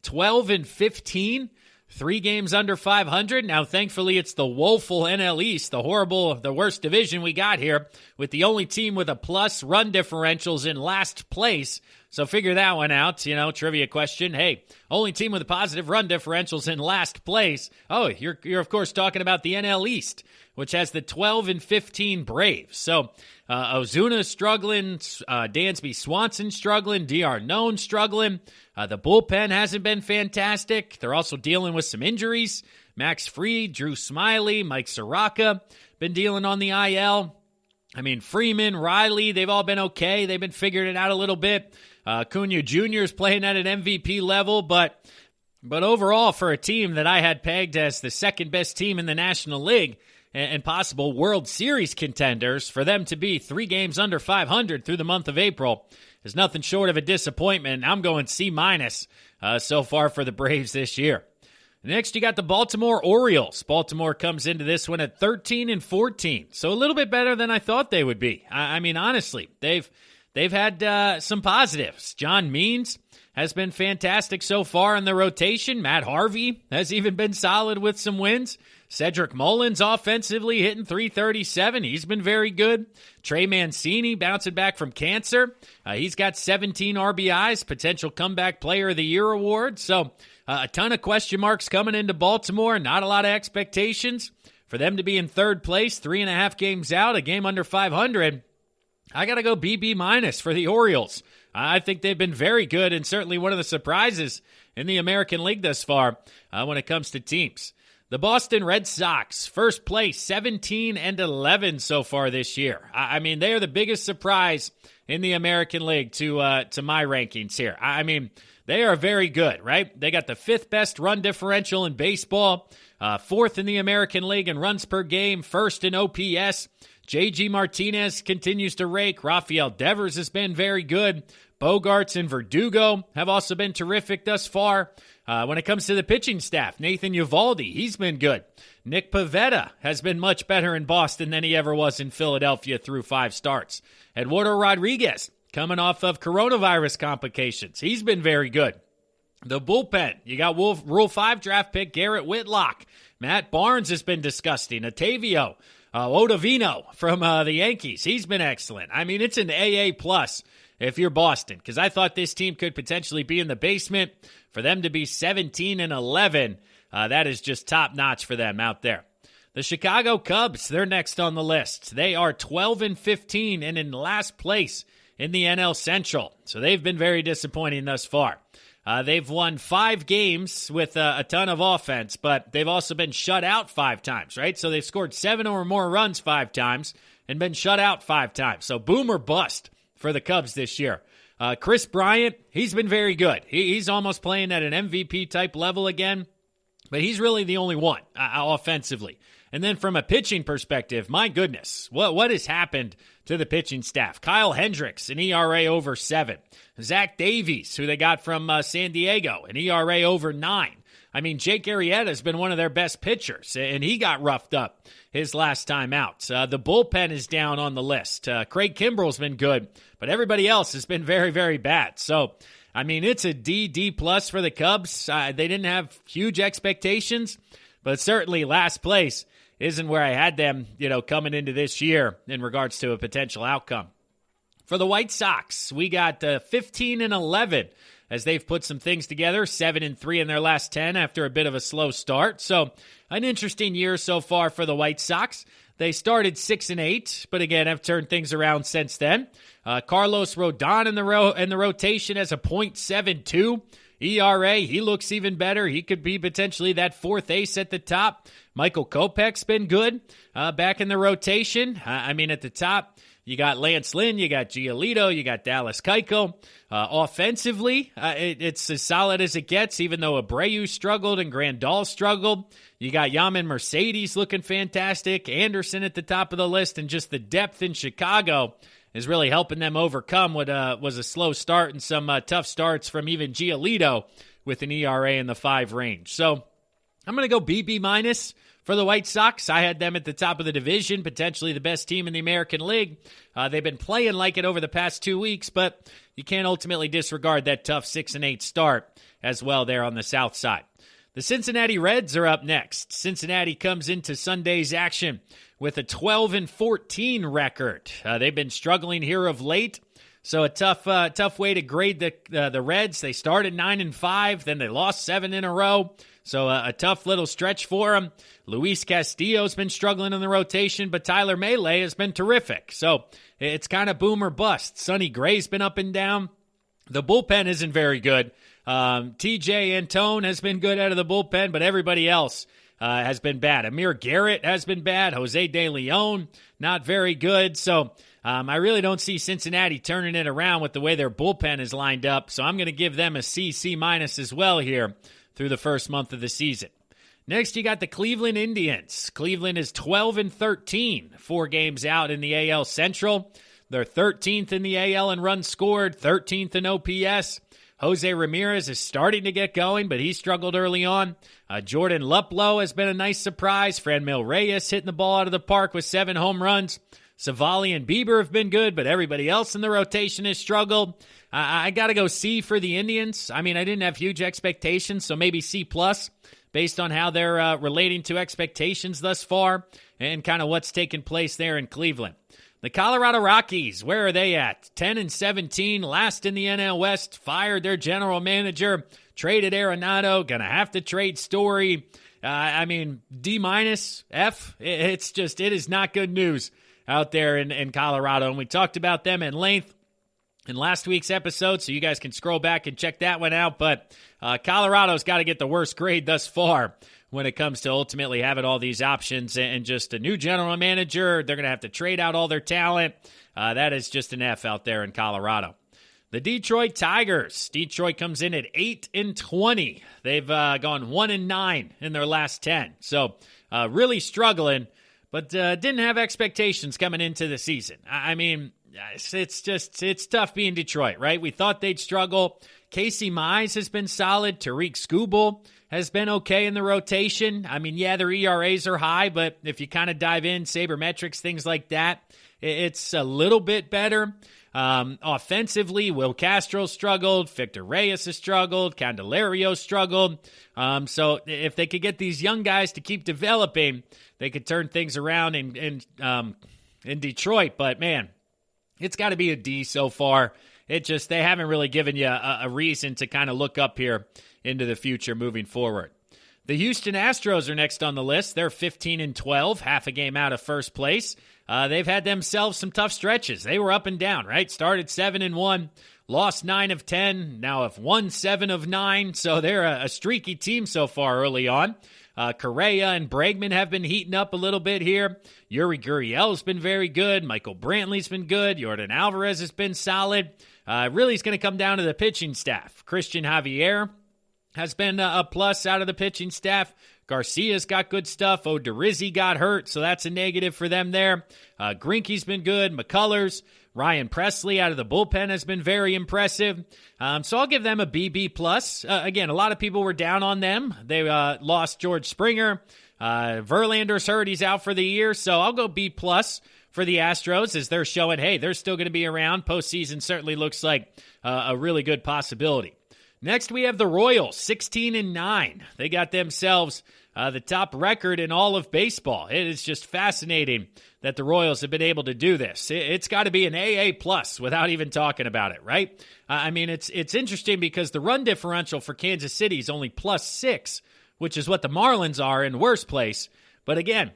12 and 15. 3 games under 500. Now, thankfully, it's the woeful NL East, the worst division we got here, with the only team with a plus run differentials in last place. So figure that one out. Trivia question. Hey, only team with a positive run differentials in last place. Oh, you're of course talking about the NL East, which has the 12 and 15 Braves. So Ozuna struggling, Dansby Swanson struggling, DR Known struggling. The bullpen hasn't been fantastic. They're also dealing with some injuries. Max Fried, Drew Smiley, Mike Soroka been dealing on the IL. Freeman, Riley, they've all been okay. They've been figuring it out a little bit. Acuna Jr. is playing at an MVP level, but overall, for a team that I had pegged as the second best team in the National League and possible World Series contenders, for them to be 3 games under 500 through the month of April is nothing short of a disappointment. I'm going C- so far for the Braves this year. Next, you got the Baltimore Orioles. Baltimore comes into this one at 13 and 14, so a little bit better than I thought they would be. Honestly, they've had some positives. John Means has been fantastic so far in the rotation. Matt Harvey has even been solid with some wins. Cedric Mullins offensively hitting .337. He's been very good. Trey Mancini bouncing back from cancer. He's got 17 RBIs, potential comeback player of the year award. So a ton of question marks coming into Baltimore. Not a lot of expectations for them to be in third place, 3.5 games out, a game under 500. I got to go BB- for the Orioles. I think they've been very good and certainly one of the surprises in the American League thus far when it comes to teams. The Boston Red Sox, first place, 17 and 11 so far this year. They are the biggest surprise in the American League to my rankings here. They are very good, right? They got the 5th best run differential in baseball, 4th in the American League in runs per game, 1st in OPS. J.G. Martinez continues to rake. Rafael Devers has been very good. Bogarts and Verdugo have also been terrific thus far. When it comes to the pitching staff, Nathan Eovaldi, he's been good. Nick Pivetta has been much better in Boston than he ever was in Philadelphia through 5 starts. Eduardo Rodriguez, coming off of coronavirus complications, he's been very good. The bullpen, you got Rule 5 draft pick Garrett Whitlock. Matt Barnes has been disgusting. Otavio Ottavino from the Yankees, he's been excellent. It's an AA+ if you're Boston, because I thought this team could potentially be in the basement. For them to be 17 and 11, that is just top-notch for them out there. The Chicago Cubs, they're next on the list. They are 12 and 15 and in last place in the NL Central. So they've been very disappointing thus far. They've won 5 games with a ton of offense, but they've also been shut out 5 times, right? So they've scored 7 or more runs 5 times and been shut out 5 times. So boom or bust for the Cubs this year. Chris Bryant, he's been very good. He's almost playing at an MVP-type level again, but he's really the only one offensively. And then from a pitching perspective, my goodness, what has happened to the pitching staff? Kyle Hendricks, an ERA over 7. Zach Davies, who they got from San Diego, an ERA over 9. Jake Arrieta has been one of their best pitchers, and he got roughed up his last time out. The bullpen is down on the list. Craig Kimbrell's been good, but everybody else has been very, very bad. So, it's a D+ for the Cubs. They didn't have huge expectations, but certainly last place isn't where I had them, coming into this year in regards to a potential outcome. For the White Sox, we got 15-11 as they've put some things together, 7-3 in their last 10 after a bit of a slow start. So an interesting year so far for the White Sox. They started 6-8, but again, have turned things around since then. Carlos Rodon in the rotation has a .72 ERA. He looks even better. He could be potentially that fourth ace at the top. Michael Kopech's been good back in the rotation. At the top, you got Lance Lynn, you got Giolito, you got Dallas Keuchel. Offensively, it's as solid as it gets, even though Abreu struggled and Grandal struggled. You got Yaman Mercedes looking fantastic, Anderson at the top of the list, and just the depth in Chicago is really helping them overcome what was a slow start and some tough starts from even Giolito with an ERA in the 5 range. So I'm going to go BB minus for the White Sox. I had them at the top of the division, potentially the best team in the American League. They've been playing like it over the past 2 weeks, but you can't ultimately disregard that tough 6-8 start as well there on the south side. The Cincinnati Reds are up next. Cincinnati comes into Sunday's action with a 12-14 record. They've been struggling here of late, so a tough way to grade the Reds. They started 9-5, then they lost 7 in a row. So a tough little stretch for them. Luis Castillo's been struggling in the rotation, but Tyler Mahle has been terrific. So it's kind of boom or bust. Sonny Gray's been up and down. The bullpen isn't very good. TJ Antone has been good out of the bullpen, but everybody else has been bad. Amir Garrett has been bad. Jose De Leon, not very good. So I really don't see Cincinnati turning it around with the way their bullpen is lined up. So I'm going to give them a C minus as well here through the first month of the season. Next, you got the Cleveland Indians. Cleveland is 12-13, 4 games out in the AL Central. They're 13th in the AL in runs scored, 13th in OPS. Jose Ramirez is starting to get going, but he struggled early on. Jordan Luplow has been a nice surprise. Franmil Reyes hitting the ball out of the park with 7 home runs. Savali and Bieber have been good, but everybody else in the rotation has struggled. I got to go C for the Indians. I didn't have huge expectations, so maybe C+ based on how they're relating to expectations thus far and kind of what's taken place there in Cleveland. The Colorado Rockies, where are they at? 10-17, last in the NL West, fired their general manager, traded Arenado, gonna have to trade Story. D-, F. It is not good news out there in Colorado, and we talked about them in length in last week's episode, so you guys can scroll back and check that one out. But Colorado's got to get the worst grade thus far when it comes to ultimately having all these options and just a new general manager. They're going to have to trade out all their talent. That is just an F out there in Colorado. The Detroit Tigers. Detroit comes in at 8-20. They've gone 1-9 in their last 10. So really struggling, but didn't have expectations coming into the season. It's tough being Detroit, right? We thought they'd struggle. Casey Mize has been solid. Tariq Skubal has been okay in the rotation. Their ERAs are high, but if you kind of dive in, sabermetrics, things like that, it's a little bit better. Offensively, Will Castro struggled. Victor Reyes has struggled. Candelario struggled. So if they could get these young guys to keep developing, they could turn things around in Detroit. But, man, it's got to be a D so far. They haven't really given you a reason to kind of look up here into the future moving forward. The Houston Astros are next on the list. They're 15-12, half a game out of first place. They've had themselves some tough stretches. They were up and down, right? Started 7-1, lost 9 of 10, now have won 7 of 9. So they're a streaky team so far early on. Correa and Bregman have been heating up a little bit here. Yuri Gurriel's been very good. Michael Brantley's been good. Jordan Alvarez has been solid. Really, it's going to come down to the pitching staff. Christian Javier has been a plus out of the pitching staff. Garcia's got good stuff. Odorizzi got hurt, so that's a negative for them there. Greinke's been good. McCullers. Ryan Presley out of the bullpen has been very impressive. So I'll give them a BB+. Again, a lot of people were down on them. They lost George Springer. Verlander's hurt. He's out for the year. So I'll go B+ for the Astros as they're showing, hey, they're still going to be around. Postseason certainly looks like a really good possibility. Next, we have the Royals, 16-9. They got themselves the top record in all of baseball. It is just fascinating that the Royals have been able to do this. It's got to be an AA plus without even talking about it, right? I mean, it's interesting because the run differential for Kansas City is only +6, which is what the Marlins are in worst place. But again,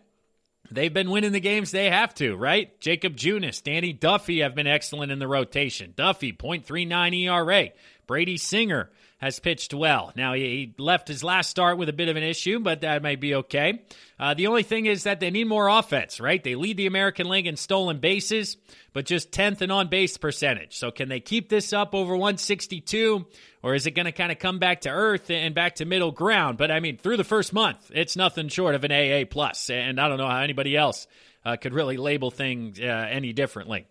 they've been winning the games they have to, right? Jacob Junis, Danny Duffy have been excellent in the rotation. Duffy, .39 ERA. Brady Singer has pitched well. Now, he left his last start with a bit of an issue, but that might be okay. The only thing is that they need more offense, right? They lead the American League in stolen bases, but just 10th in on-base percentage. So can they keep this up over 162, or is it going to kind of come back to earth and back to middle ground? But, I mean, through the first month, it's nothing short of an AA+, and I don't know how anybody else could really label things any differently.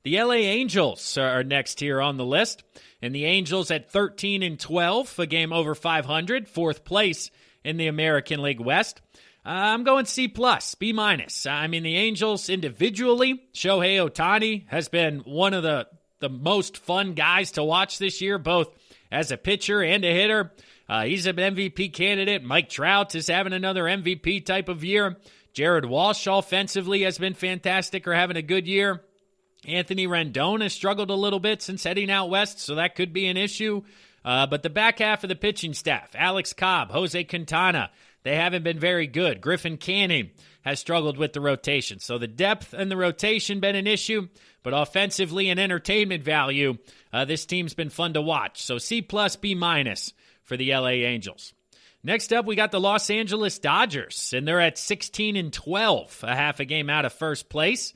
The LA Angels are next here on the list, and the Angels at 13-12, a game over 500, fourth place in the American League West. I'm going C+, B-. I mean, the Angels individually, Shohei Ohtani has been one of the most fun guys to watch this year, both as a pitcher and a hitter. He's an MVP candidate. Mike Trout is having another MVP type of year. Jared Walsh offensively has been fantastic or having a good year. Anthony Rendon has struggled a little bit since heading out west, so that could be an issue. But the back half of the pitching staff, Alex Cobb, Jose Quintana, they haven't been very good. Griffin Canning has struggled with the rotation. So the depth and the rotation been an issue, but offensively and entertainment value, this team's been fun to watch. So C+, B- for the LA Angels. Next up, we got the Los Angeles Dodgers, and they're at 16-12, a half a game out of first place.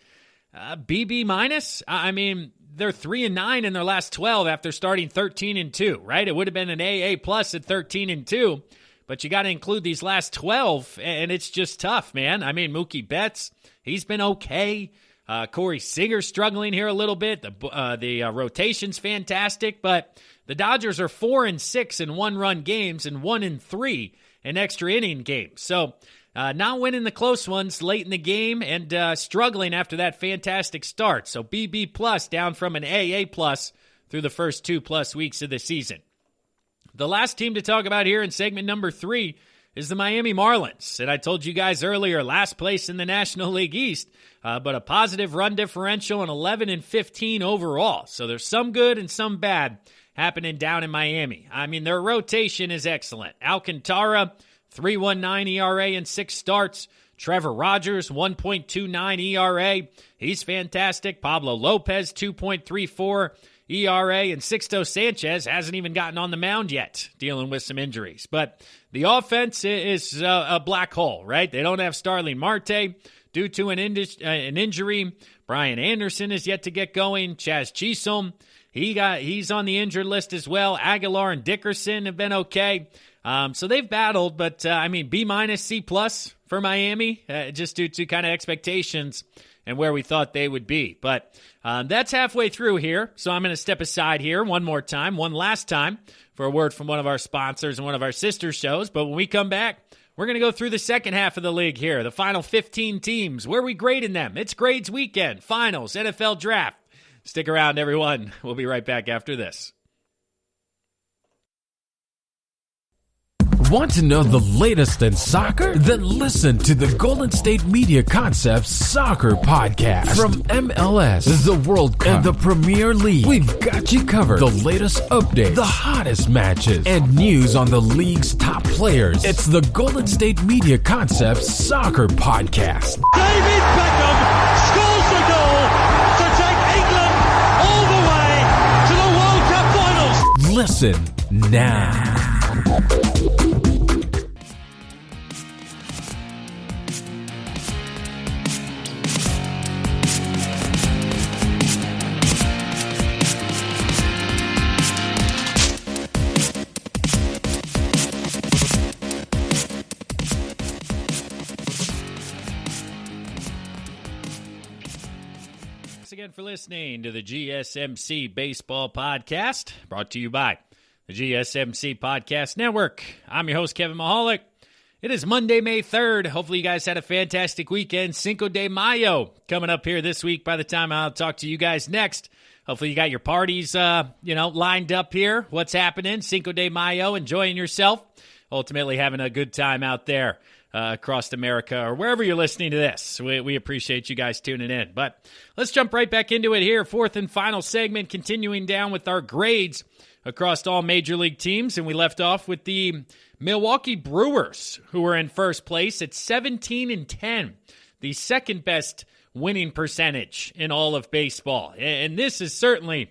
BB-. I mean, they're 3-9 in their last 12 after starting 13-2, right? It would have been an AA+ at 13-2, but you got to include these last 12, and it's just tough, man. I mean, Mookie Betts, he's been okay. Corey Seager's struggling here a little bit. The rotation's fantastic, but the Dodgers are 4-6 in one-run games and 1-3 in extra inning games. So not winning the close ones late in the game and struggling after that fantastic start. So BB+ down from an AA+ through the first 2+ weeks of the season. The last team to talk about here in segment number 3 is the Miami Marlins. And I told you guys earlier, last place in the National League East, but a positive run differential and 11-15 overall. So there's some good and some bad happening down in Miami. I mean, their rotation is excellent. Alcantara, 3.19 ERA in 6 starts. Trevor Rogers, 1.29 ERA. He's fantastic. Pablo Lopez, 2.34 ERA. And Sixto Sanchez hasn't even gotten on the mound yet, dealing with some injuries. But the offense is a black hole, right? They don't have Starling Marte due to an injury. Brian Anderson is yet to get going. Chaz Chisholm, he's on the injured list as well. Aguilar and Dickerson have been okay. So they've battled, but I mean, B-, C+ for Miami, just due to kind of expectations and where we thought they would be. But that's halfway through here, so I'm going to step aside here one last time, for a word from one of our sponsors and one of our sister shows. But when we come back, we're going to go through the second half of the league here, the final 15 teams. Where are we grading them? It's grades weekend, finals, NFL draft. Stick around, everyone. We'll be right back after this. Want to know the latest in soccer? Then listen to the Golden State Media Concepts Soccer Podcast. From MLS, the World Cup, and the Premier League, we've got you covered. The latest updates, the hottest matches, and news on the league's top players. It's the Golden State Media Concepts Soccer Podcast. David Beckham scores the goal to take England all the way to the World Cup finals. Listen now. Again for listening to the GSMC Baseball Podcast, brought to you by the GSMC Podcast Network. I'm your host, Kevin Mahalik. It is Monday, May 3rd. Hopefully you guys had a fantastic weekend. Cinco de Mayo coming up here this week by the time I'll talk to you guys next. Hopefully you got your parties lined up here. What's happening? Cinco de Mayo, enjoying yourself. Ultimately having a good time out there. across America or wherever you're listening to this. We appreciate you guys tuning in. But let's jump right back into it here. Fourth and final segment, continuing down with our grades across all major league teams. And we left off with the Milwaukee Brewers, who were in first place at 17-10, the second best winning percentage in all of baseball. And this is certainly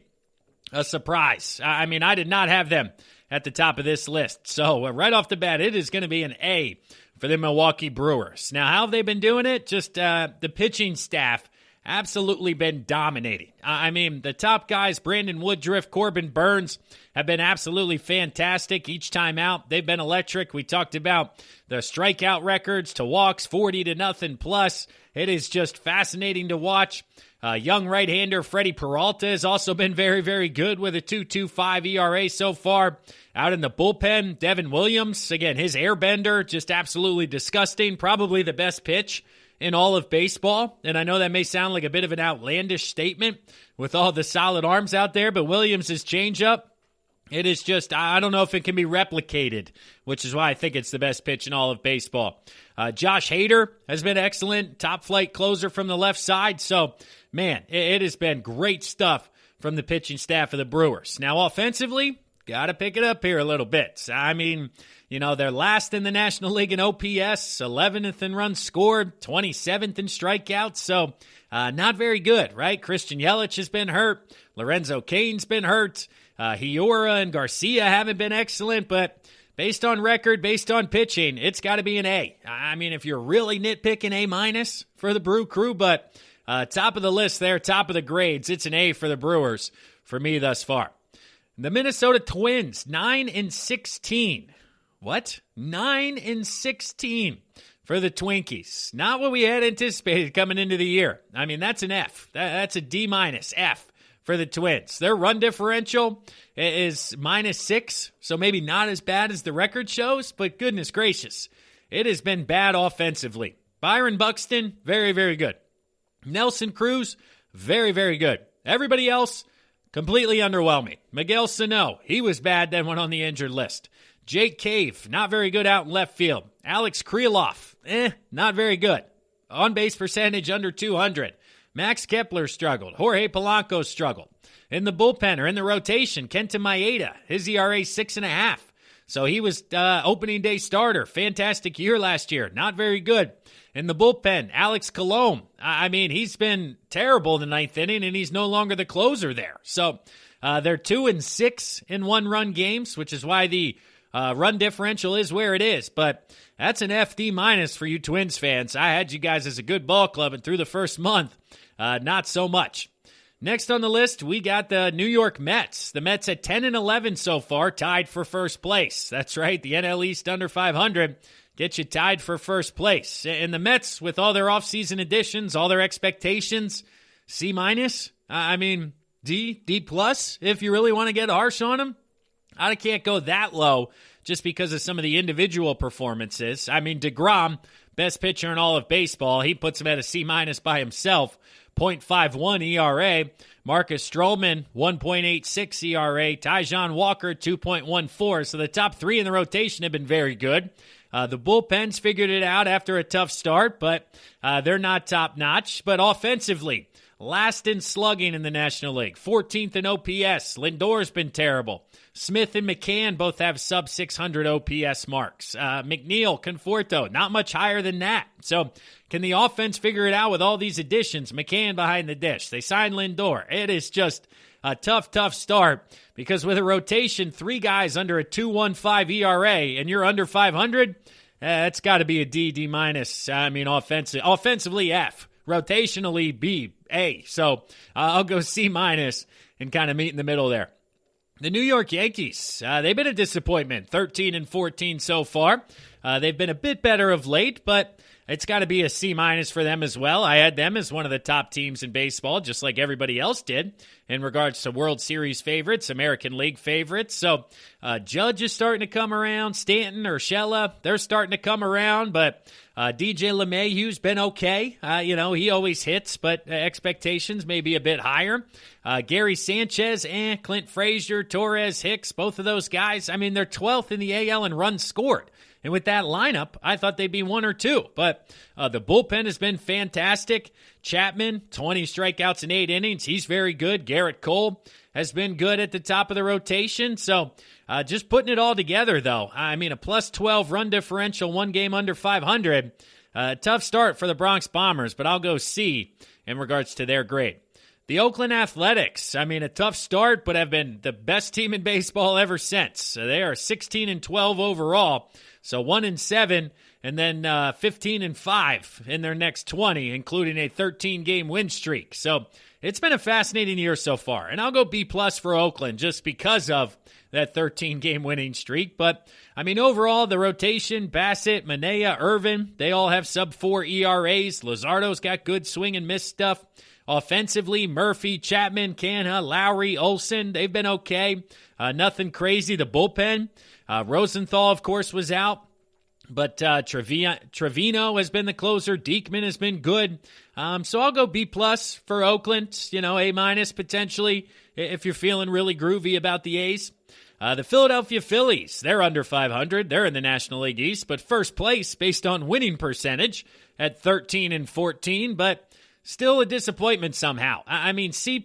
a surprise. I mean, I did not have them at the top of this list. So right off the bat, it is going to be an A for the Milwaukee Brewers. Now, how have they been doing it? Just the pitching staff absolutely been dominating. I mean, the top guys, Brandon Woodruff, Corbin Burns, have been absolutely fantastic each time out. They've been electric. We talked about the strikeout records to walks, 40-0 plus. It is just fascinating to watch. Young right-hander Freddie Peralta has also been very, very good with a 2.25 ERA so far. Out in the bullpen, Devin Williams, again, his airbender, just absolutely disgusting. Probably the best pitch in all of baseball. And I know that may sound like a bit of an outlandish statement with all the solid arms out there, but Williams' changeup, it is just, I don't know if it can be replicated, which is why I think it's the best pitch in all of baseball. Josh Hader has been excellent, top flight closer from the left side. So, man, it has been great stuff from the pitching staff of the Brewers. Now, offensively, got to pick it up here a little bit. I mean, you know, they're last in the National League in OPS, 11th in runs scored, 27th in strikeouts. So, not very good, right? Christian Yelich has been hurt. Lorenzo Cain's been hurt. Hiura and Garcia haven't been excellent, but based on record, based on pitching, it's got to be an A. I mean, if you're really nitpicking, A- for the Brew Crew, but top of the list there, top of the grades, it's an A for the Brewers for me thus far. The Minnesota Twins, 9-16. What? 9-16 for the Twinkies. Not what we had anticipated coming into the year. I mean, that's an F. That's a D-, F for the Twins. Their run differential is -6, so maybe not as bad as the record shows, but goodness gracious, it has been bad offensively. Byron Buxton, very, very good. Nelson Cruz, very, very good. Everybody else, completely underwhelming. Miguel Sano, he was bad, then went on the injured list. Jake Cave, not very good out in left field. Alex Krylov, not very good. On-base percentage under 200. Max Kepler struggled. Jorge Polanco struggled. In the bullpen or in the rotation, Kenta Maeda, his ERA 6.5. So he was opening day starter. Fantastic year last year. Not very good. In the bullpen, Alex Colomé. I mean, he's been terrible in the ninth inning, and he's no longer the closer there. So they're 2-6 in one-run games, which is why the run differential is where it is. But that's an FD- for you Twins fans. I had you guys as a good ball club, and through the first month, not so much. Next on the list, we got the New York Mets. The Mets at 10-11 so far, tied for first place. That's right, the NL East under 500 gets you tied for first place. And the Mets, with all their offseason additions, all their expectations, C-, I mean, D+, if you really want to get harsh on them. I can't go that low just because of some of the individual performances. I mean, DeGrom, best pitcher in all of baseball, he puts him at a C- by himself. 0.51 ERA. Marcus Stroman, 1.86 ERA. Tyjon Walker, 2.14. So the top three in the rotation have been very good. The bullpens figured it out after a tough start, but they're not top-notch. But offensively, last in slugging in the National League. 14th in OPS. Lindor's been terrible. Smith and McCann both have sub-600 OPS marks. McNeil, Conforto, not much higher than that. So can the offense figure it out with all these additions? McCann behind the dish. They signed Lindor. It is just a tough start because with a rotation, 3 guys under a 2.15 ERA, and you're under 500, it's got to be a D-. I mean, offensively, F. Rotationally, B, A. So I'll go C- and kind of meet in the middle there. The New York Yankees, they've been a disappointment, 13-14 so far. They've been a bit better of late, but it's got to be a C- for them as well. I had them as one of the top teams in baseball, just like everybody else did, in regards to World Series favorites, American League favorites. So Judge is starting to come around. Stanton, Urshela, they're starting to come around, but DJ LeMahieu's been okay. He always hits, but expectations may be a bit higher. Gary Sanchez, Clint Frazier, Torres, Hicks, both of those guys, I mean, they're 12th in the AL in runs scored. And with that lineup, I thought they'd be 1 or 2. But the bullpen has been fantastic. Chapman, 20 strikeouts in 8 innings. He's very good. Garrett Cole has been good at the top of the rotation. So just putting it all together, though. I mean, a plus 12 run differential, 1 game under 500. Tough start for the Bronx Bombers, but I'll go C in regards to their grade. The Oakland Athletics, I mean, a tough start, but have been the best team in baseball ever since. So they are 16-12 overall, so 1-7, and then 15-5 in their next 20, including a 13-game win streak. So it's been a fascinating year so far, and I'll go B+ for Oakland just because of that 13-game winning streak. But, I mean, overall, the rotation, Bassett, Manea, Irvin, they all have sub-4 ERAs. Luzardo's got good swing and miss stuff. Offensively, Murphy, Chapman, Canha, Lowry, Olsen, they've been okay. Nothing crazy. The bullpen, Rosenthal, of course, was out. But Trevino has been the closer. Diekman has been good. So I'll go B+ for Oakland, A- potentially if you're feeling really groovy about the A's. The Philadelphia Phillies, they're under 500. They're in the National League East, but first place based on winning percentage at 13-14, but still a disappointment somehow. I mean, C+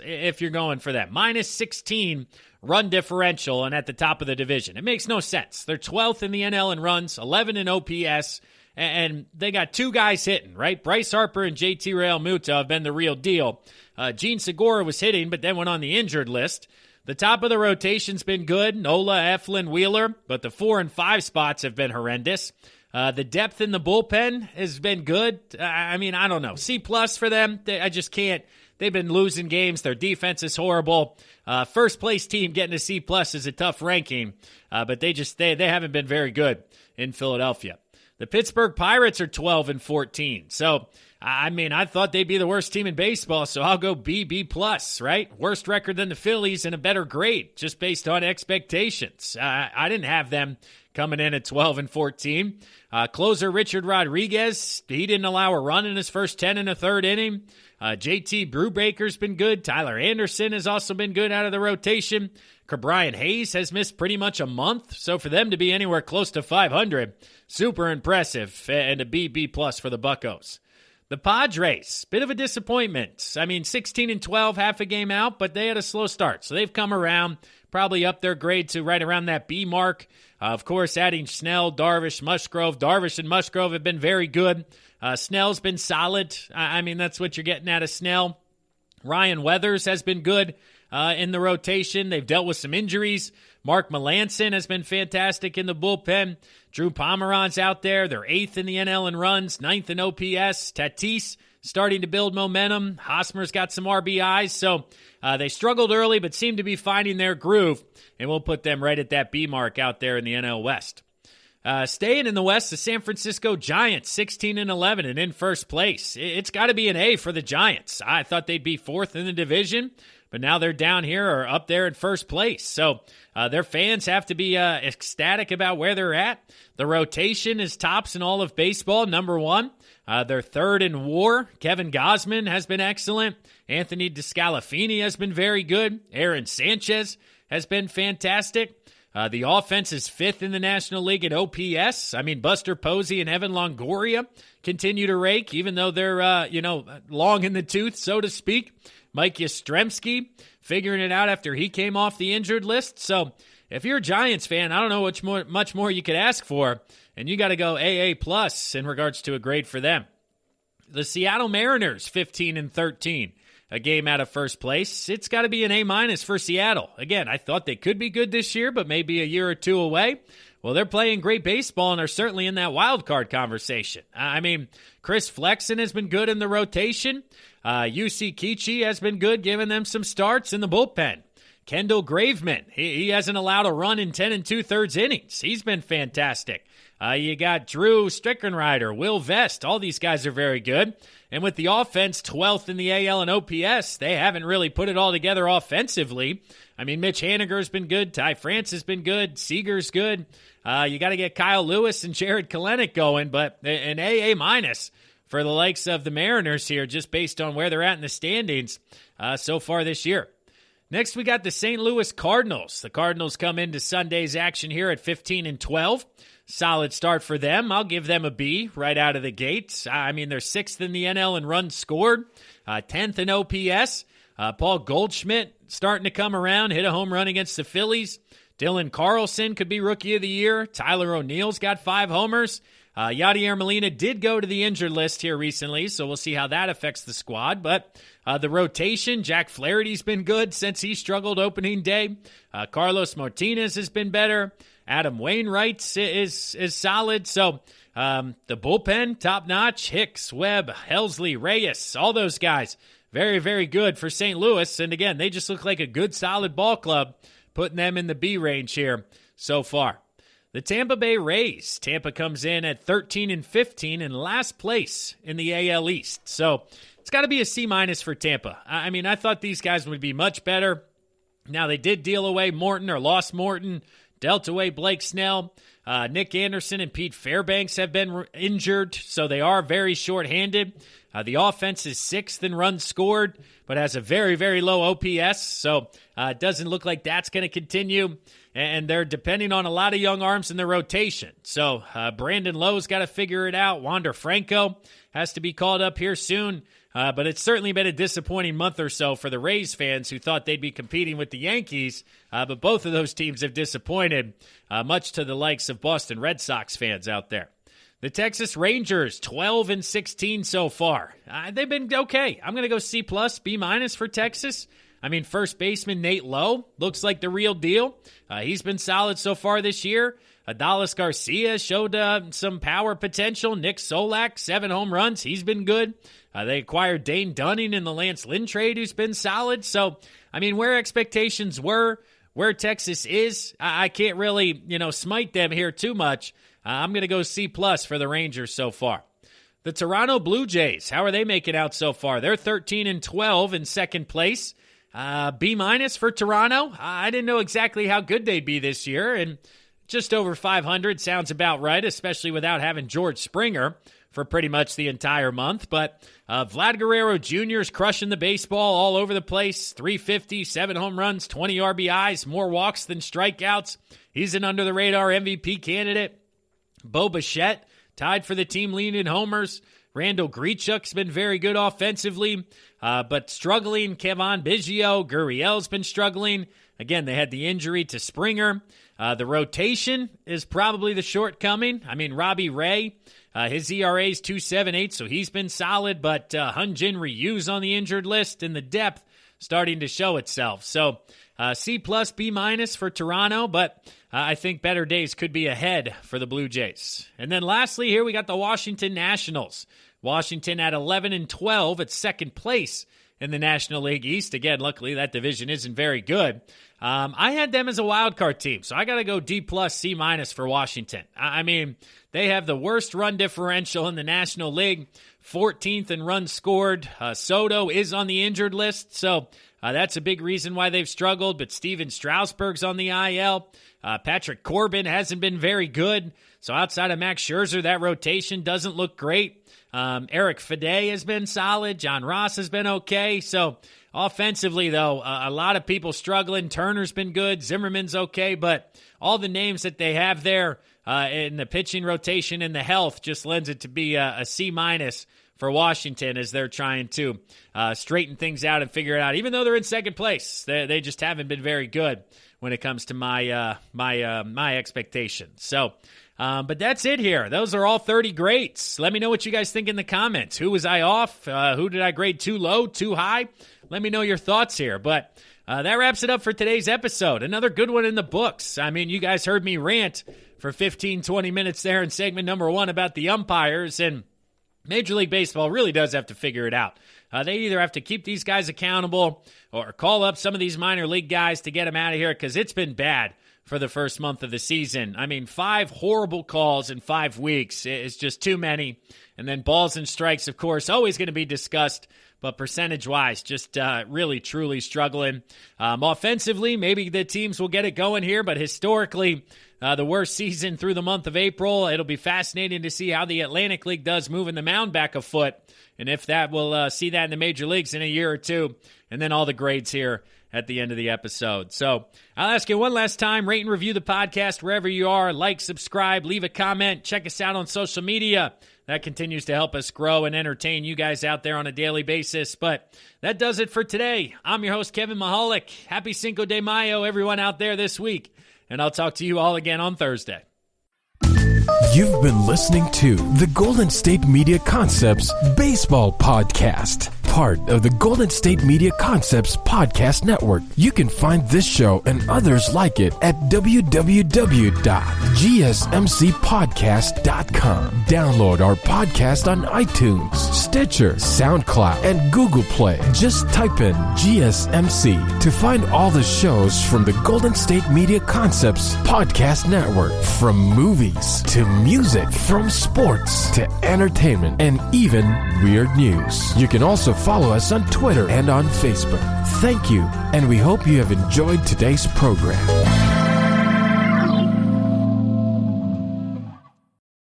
if you're going for that. -16 run differential and at the top of the division. It makes no sense. They're 12th in the NL in runs, 11 in OPS, and they got 2 guys hitting, right? Bryce Harper and JT Realmuto have been the real deal. Gene Segura was hitting, but then went on the injured list. The top of the rotation's been good. Nola, Eflin, Wheeler, but the 4 and 5 spots have been horrendous. The depth in the bullpen has been good. I mean, I don't know. C+ for them. I just can't. They've been losing games. Their defense is horrible. First place team getting a C+ is a tough ranking, but they haven't been very good in Philadelphia. The Pittsburgh Pirates are 12-14. So, I mean, I thought they'd be the worst team in baseball, so I'll go B+, right? Worst record than the Phillies and a better grade, just based on expectations. I didn't have them coming in at 12-14. Closer Richard Rodriguez, he didn't allow a run in his first 10 and a third inning. JT Brubaker's been good. Tyler Anderson has also been good out of the rotation. Brian Hayes has missed pretty much a month, so for them to be anywhere close to 500, super impressive, and a B+ for the Buccos. The Padres, bit of a disappointment. I mean, 16-12, half a game out, but they had a slow start, so they've come around, probably up their grade to right around that B mark. Of course, adding Snell, Darvish, Musgrove. Darvish and Musgrove have been very good. Snell's been solid. I mean, that's what you're getting out of Snell. Ryan Weathers has been good in the rotation. They've dealt with some injuries. Mark Melancon has been fantastic in the bullpen. Drew Pomeranz out there. They're 8th in the NL in runs, 9th in OPS. Tatis starting to build momentum. Hosmer's got some RBIs. So they struggled early but seem to be finding their groove, and we'll put them right at that B mark out there in the NL West. Staying in the West, the San Francisco Giants, 16-11 and in first place. It's got to be an A for the Giants. I thought they'd be 4th in the division, but now they're down here or up there in first place. So their fans have to be ecstatic about where they're at. The rotation is tops in all of baseball, number 1. They're 3rd in WAR. Kevin Gausman has been excellent. Anthony DeScalafini has been very good. Aaron Sanchez has been fantastic. The offense is 5th in the National League at OPS. I mean, Buster Posey and Evan Longoria continue to rake, even though they're, long in the tooth, so to speak. Mike Yastrzemski figuring it out after he came off the injured list. So if you're a Giants fan, I don't know much more you could ask for, and you got to go AA+ in regards to a grade for them. The Seattle Mariners, 15-13. A game out of first place. It's got to be an A- for Seattle. Again, I thought they could be good this year, but maybe a year or 2 away. Well, they're playing great baseball and are certainly in that wild card conversation. I mean, Chris Flexen has been good in the rotation. UC Kichi has been good, giving them some starts in the bullpen. Kendall Graveman, he hasn't allowed a run in 10 2/3 innings. He's been fantastic. You got Drew Strickenrider, Will Vest. All these guys are very good. And with the offense 12th in the AL and OPS, they haven't really put it all together offensively. I mean, Mitch Haniger's been good. Ty France has been good. Seager's good. You got to get Kyle Lewis and Jared Kelenic going, but an AA- for the likes of the Mariners here, just based on where they're at in the standings so far this year. Next, we got the St. Louis Cardinals. The Cardinals come into Sunday's action here at 15-12. solid start for them. I'll give them a B right out of the gate. I mean, they're 6th in the NL in runs scored, 10th in OPS. Paul Goldschmidt starting to come around, hit a home run against the Phillies. Dylan Carlson could be Rookie of the Year. Tyler O'Neill's got 5 homers. Yadier Molina did go to the injured list here recently, so we'll see how that affects the squad. But the rotation, Jack Flaherty's been good since he struggled opening day. Carlos Martinez has been better. Adam Wainwright is solid. So the bullpen, top-notch. Hicks, Webb, Helsley, Reyes, all those guys, very, very good for St. Louis. And again, they just look like a good, solid ball club, putting them in the B range here so far. The Tampa Bay Rays. Tampa comes in at 13-15 in last place in the AL East. So it's got to be a C- for Tampa. I mean, I thought these guys would be much better. Now, they did deal away Morton or lost Morton, dealt away Blake Snell. Nick Anderson and Pete Fairbanks have been injured, so they are very short-handed. The offense is 6th in runs scored, but has a very, very low OPS, so it doesn't look like that's going to continue. And they're depending on a lot of young arms in the rotation. So Brandon Lowe's got to figure it out. Wander Franco has to be called up here soon. But it's certainly been a disappointing month or so for the Rays fans who thought they'd be competing with the Yankees. But both of those teams have disappointed, much to the likes of Boston Red Sox fans out there. The Texas Rangers, 12-16 so far. They've been okay. I'm going to go C+, B- for Texas. I mean, first baseman Nate Lowe looks like the real deal. He's been solid so far this year. Adolis Garcia showed some power potential. Nick Solak, 7 home runs. He's been good. They acquired Dane Dunning in the Lance Lynn trade, who's been solid. So, I mean, where expectations were, where Texas is, I can't really, smite them here too much. I'm going to go C+ for the Rangers so far. The Toronto Blue Jays, how are they making out so far? They're 13-12 in second place. B- for Toronto. I didn't know exactly how good they'd be this year, and just over 500 sounds about right, especially without having George Springer for pretty much the entire month. But Vlad Guerrero Jr. is crushing the baseball all over the place. 350, 7 home runs, 20 RBIs, more walks than strikeouts. He's an under-the-radar MVP candidate. Bo Bichette tied for the team lead in homers. Randall Grichuk's been very good offensively, but struggling. Kevin Biggio, Gurriel's been struggling. Again, they had the injury to Springer. The rotation is probably the shortcoming. I mean, Robbie Ray, his ERA is 2.78, so he's been solid, but Hyun-Jin Ryu's on the injured list, and the depth starting to show itself. So C+, B- for Toronto, but I think better days could be ahead for the Blue Jays. And then lastly here, we got the Washington Nationals. Washington at 11-12 at second place in the National League East. Again, luckily that division isn't very good. I had them as a wild card team, so I got to go D+, C- for Washington. I mean, they have the worst run differential in the National League, 14th in runs scored. Soto is on the injured list, so that's a big reason why they've struggled, but Steven Strasburg's on the IL. Patrick Corbin hasn't been very good, so outside of Max Scherzer, that rotation doesn't look great. Eric Fede has been solid. John Ross has been okay. So offensively, though, a lot of people struggling. Turner's been good. Zimmerman's okay. But all the names that they have there in the pitching rotation and the health just lends it to be a C- for Washington as they're trying to straighten things out and figure it out. Even though they're in second place, they just haven't been very good when it comes to my expectations. So, but that's it here. Those are all 30 grades. Let me know what you guys think in the comments. Who was I off? Who did I grade too low, too high? Let me know your thoughts here. But that wraps it up for today's episode. Another good one in the books. I mean, you guys heard me rant for 15, 20 minutes there in segment number 1 about the umpires, and Major League Baseball really does have to figure it out. They either have to keep these guys accountable or call up some of these minor league guys to get them out of here, because it's been bad for the first month of the season. I mean, 5 horrible calls in 5 weeks is just too many. And then balls and strikes, of course, always going to be discussed, but percentage-wise, just really, truly struggling. Offensively, maybe the teams will get it going here, but historically, the worst season through the month of April. It'll be fascinating to see how the Atlantic League does moving the mound back a foot, and if that will see that in the major leagues in a year or two. And then all the grades here at the end of the episode. So I'll ask you one last time, rate and review the podcast wherever you are. Like, subscribe, leave a comment, check us out on social media. That continues to help us grow and entertain you guys out there on a daily basis. But that does it for today. I'm your host, Kevin Mahalik. Happy Cinco de Mayo, everyone out there this week. And I'll talk to you all again on Thursday. You've been listening to the Golden State Media Concepts Baseball Podcast, part of the Golden State Media Concepts Podcast Network. You can find this show and others like it at www.gsmcpodcast.com. Download our podcast on iTunes, Stitcher, SoundCloud, and Google Play. Just type in GSMC to find all the shows from the Golden State Media Concepts Podcast Network, from movies to music, from sports to entertainment, and even weird news. You can also follow us on Twitter and on Facebook. Thank you, and we hope you have enjoyed today's program.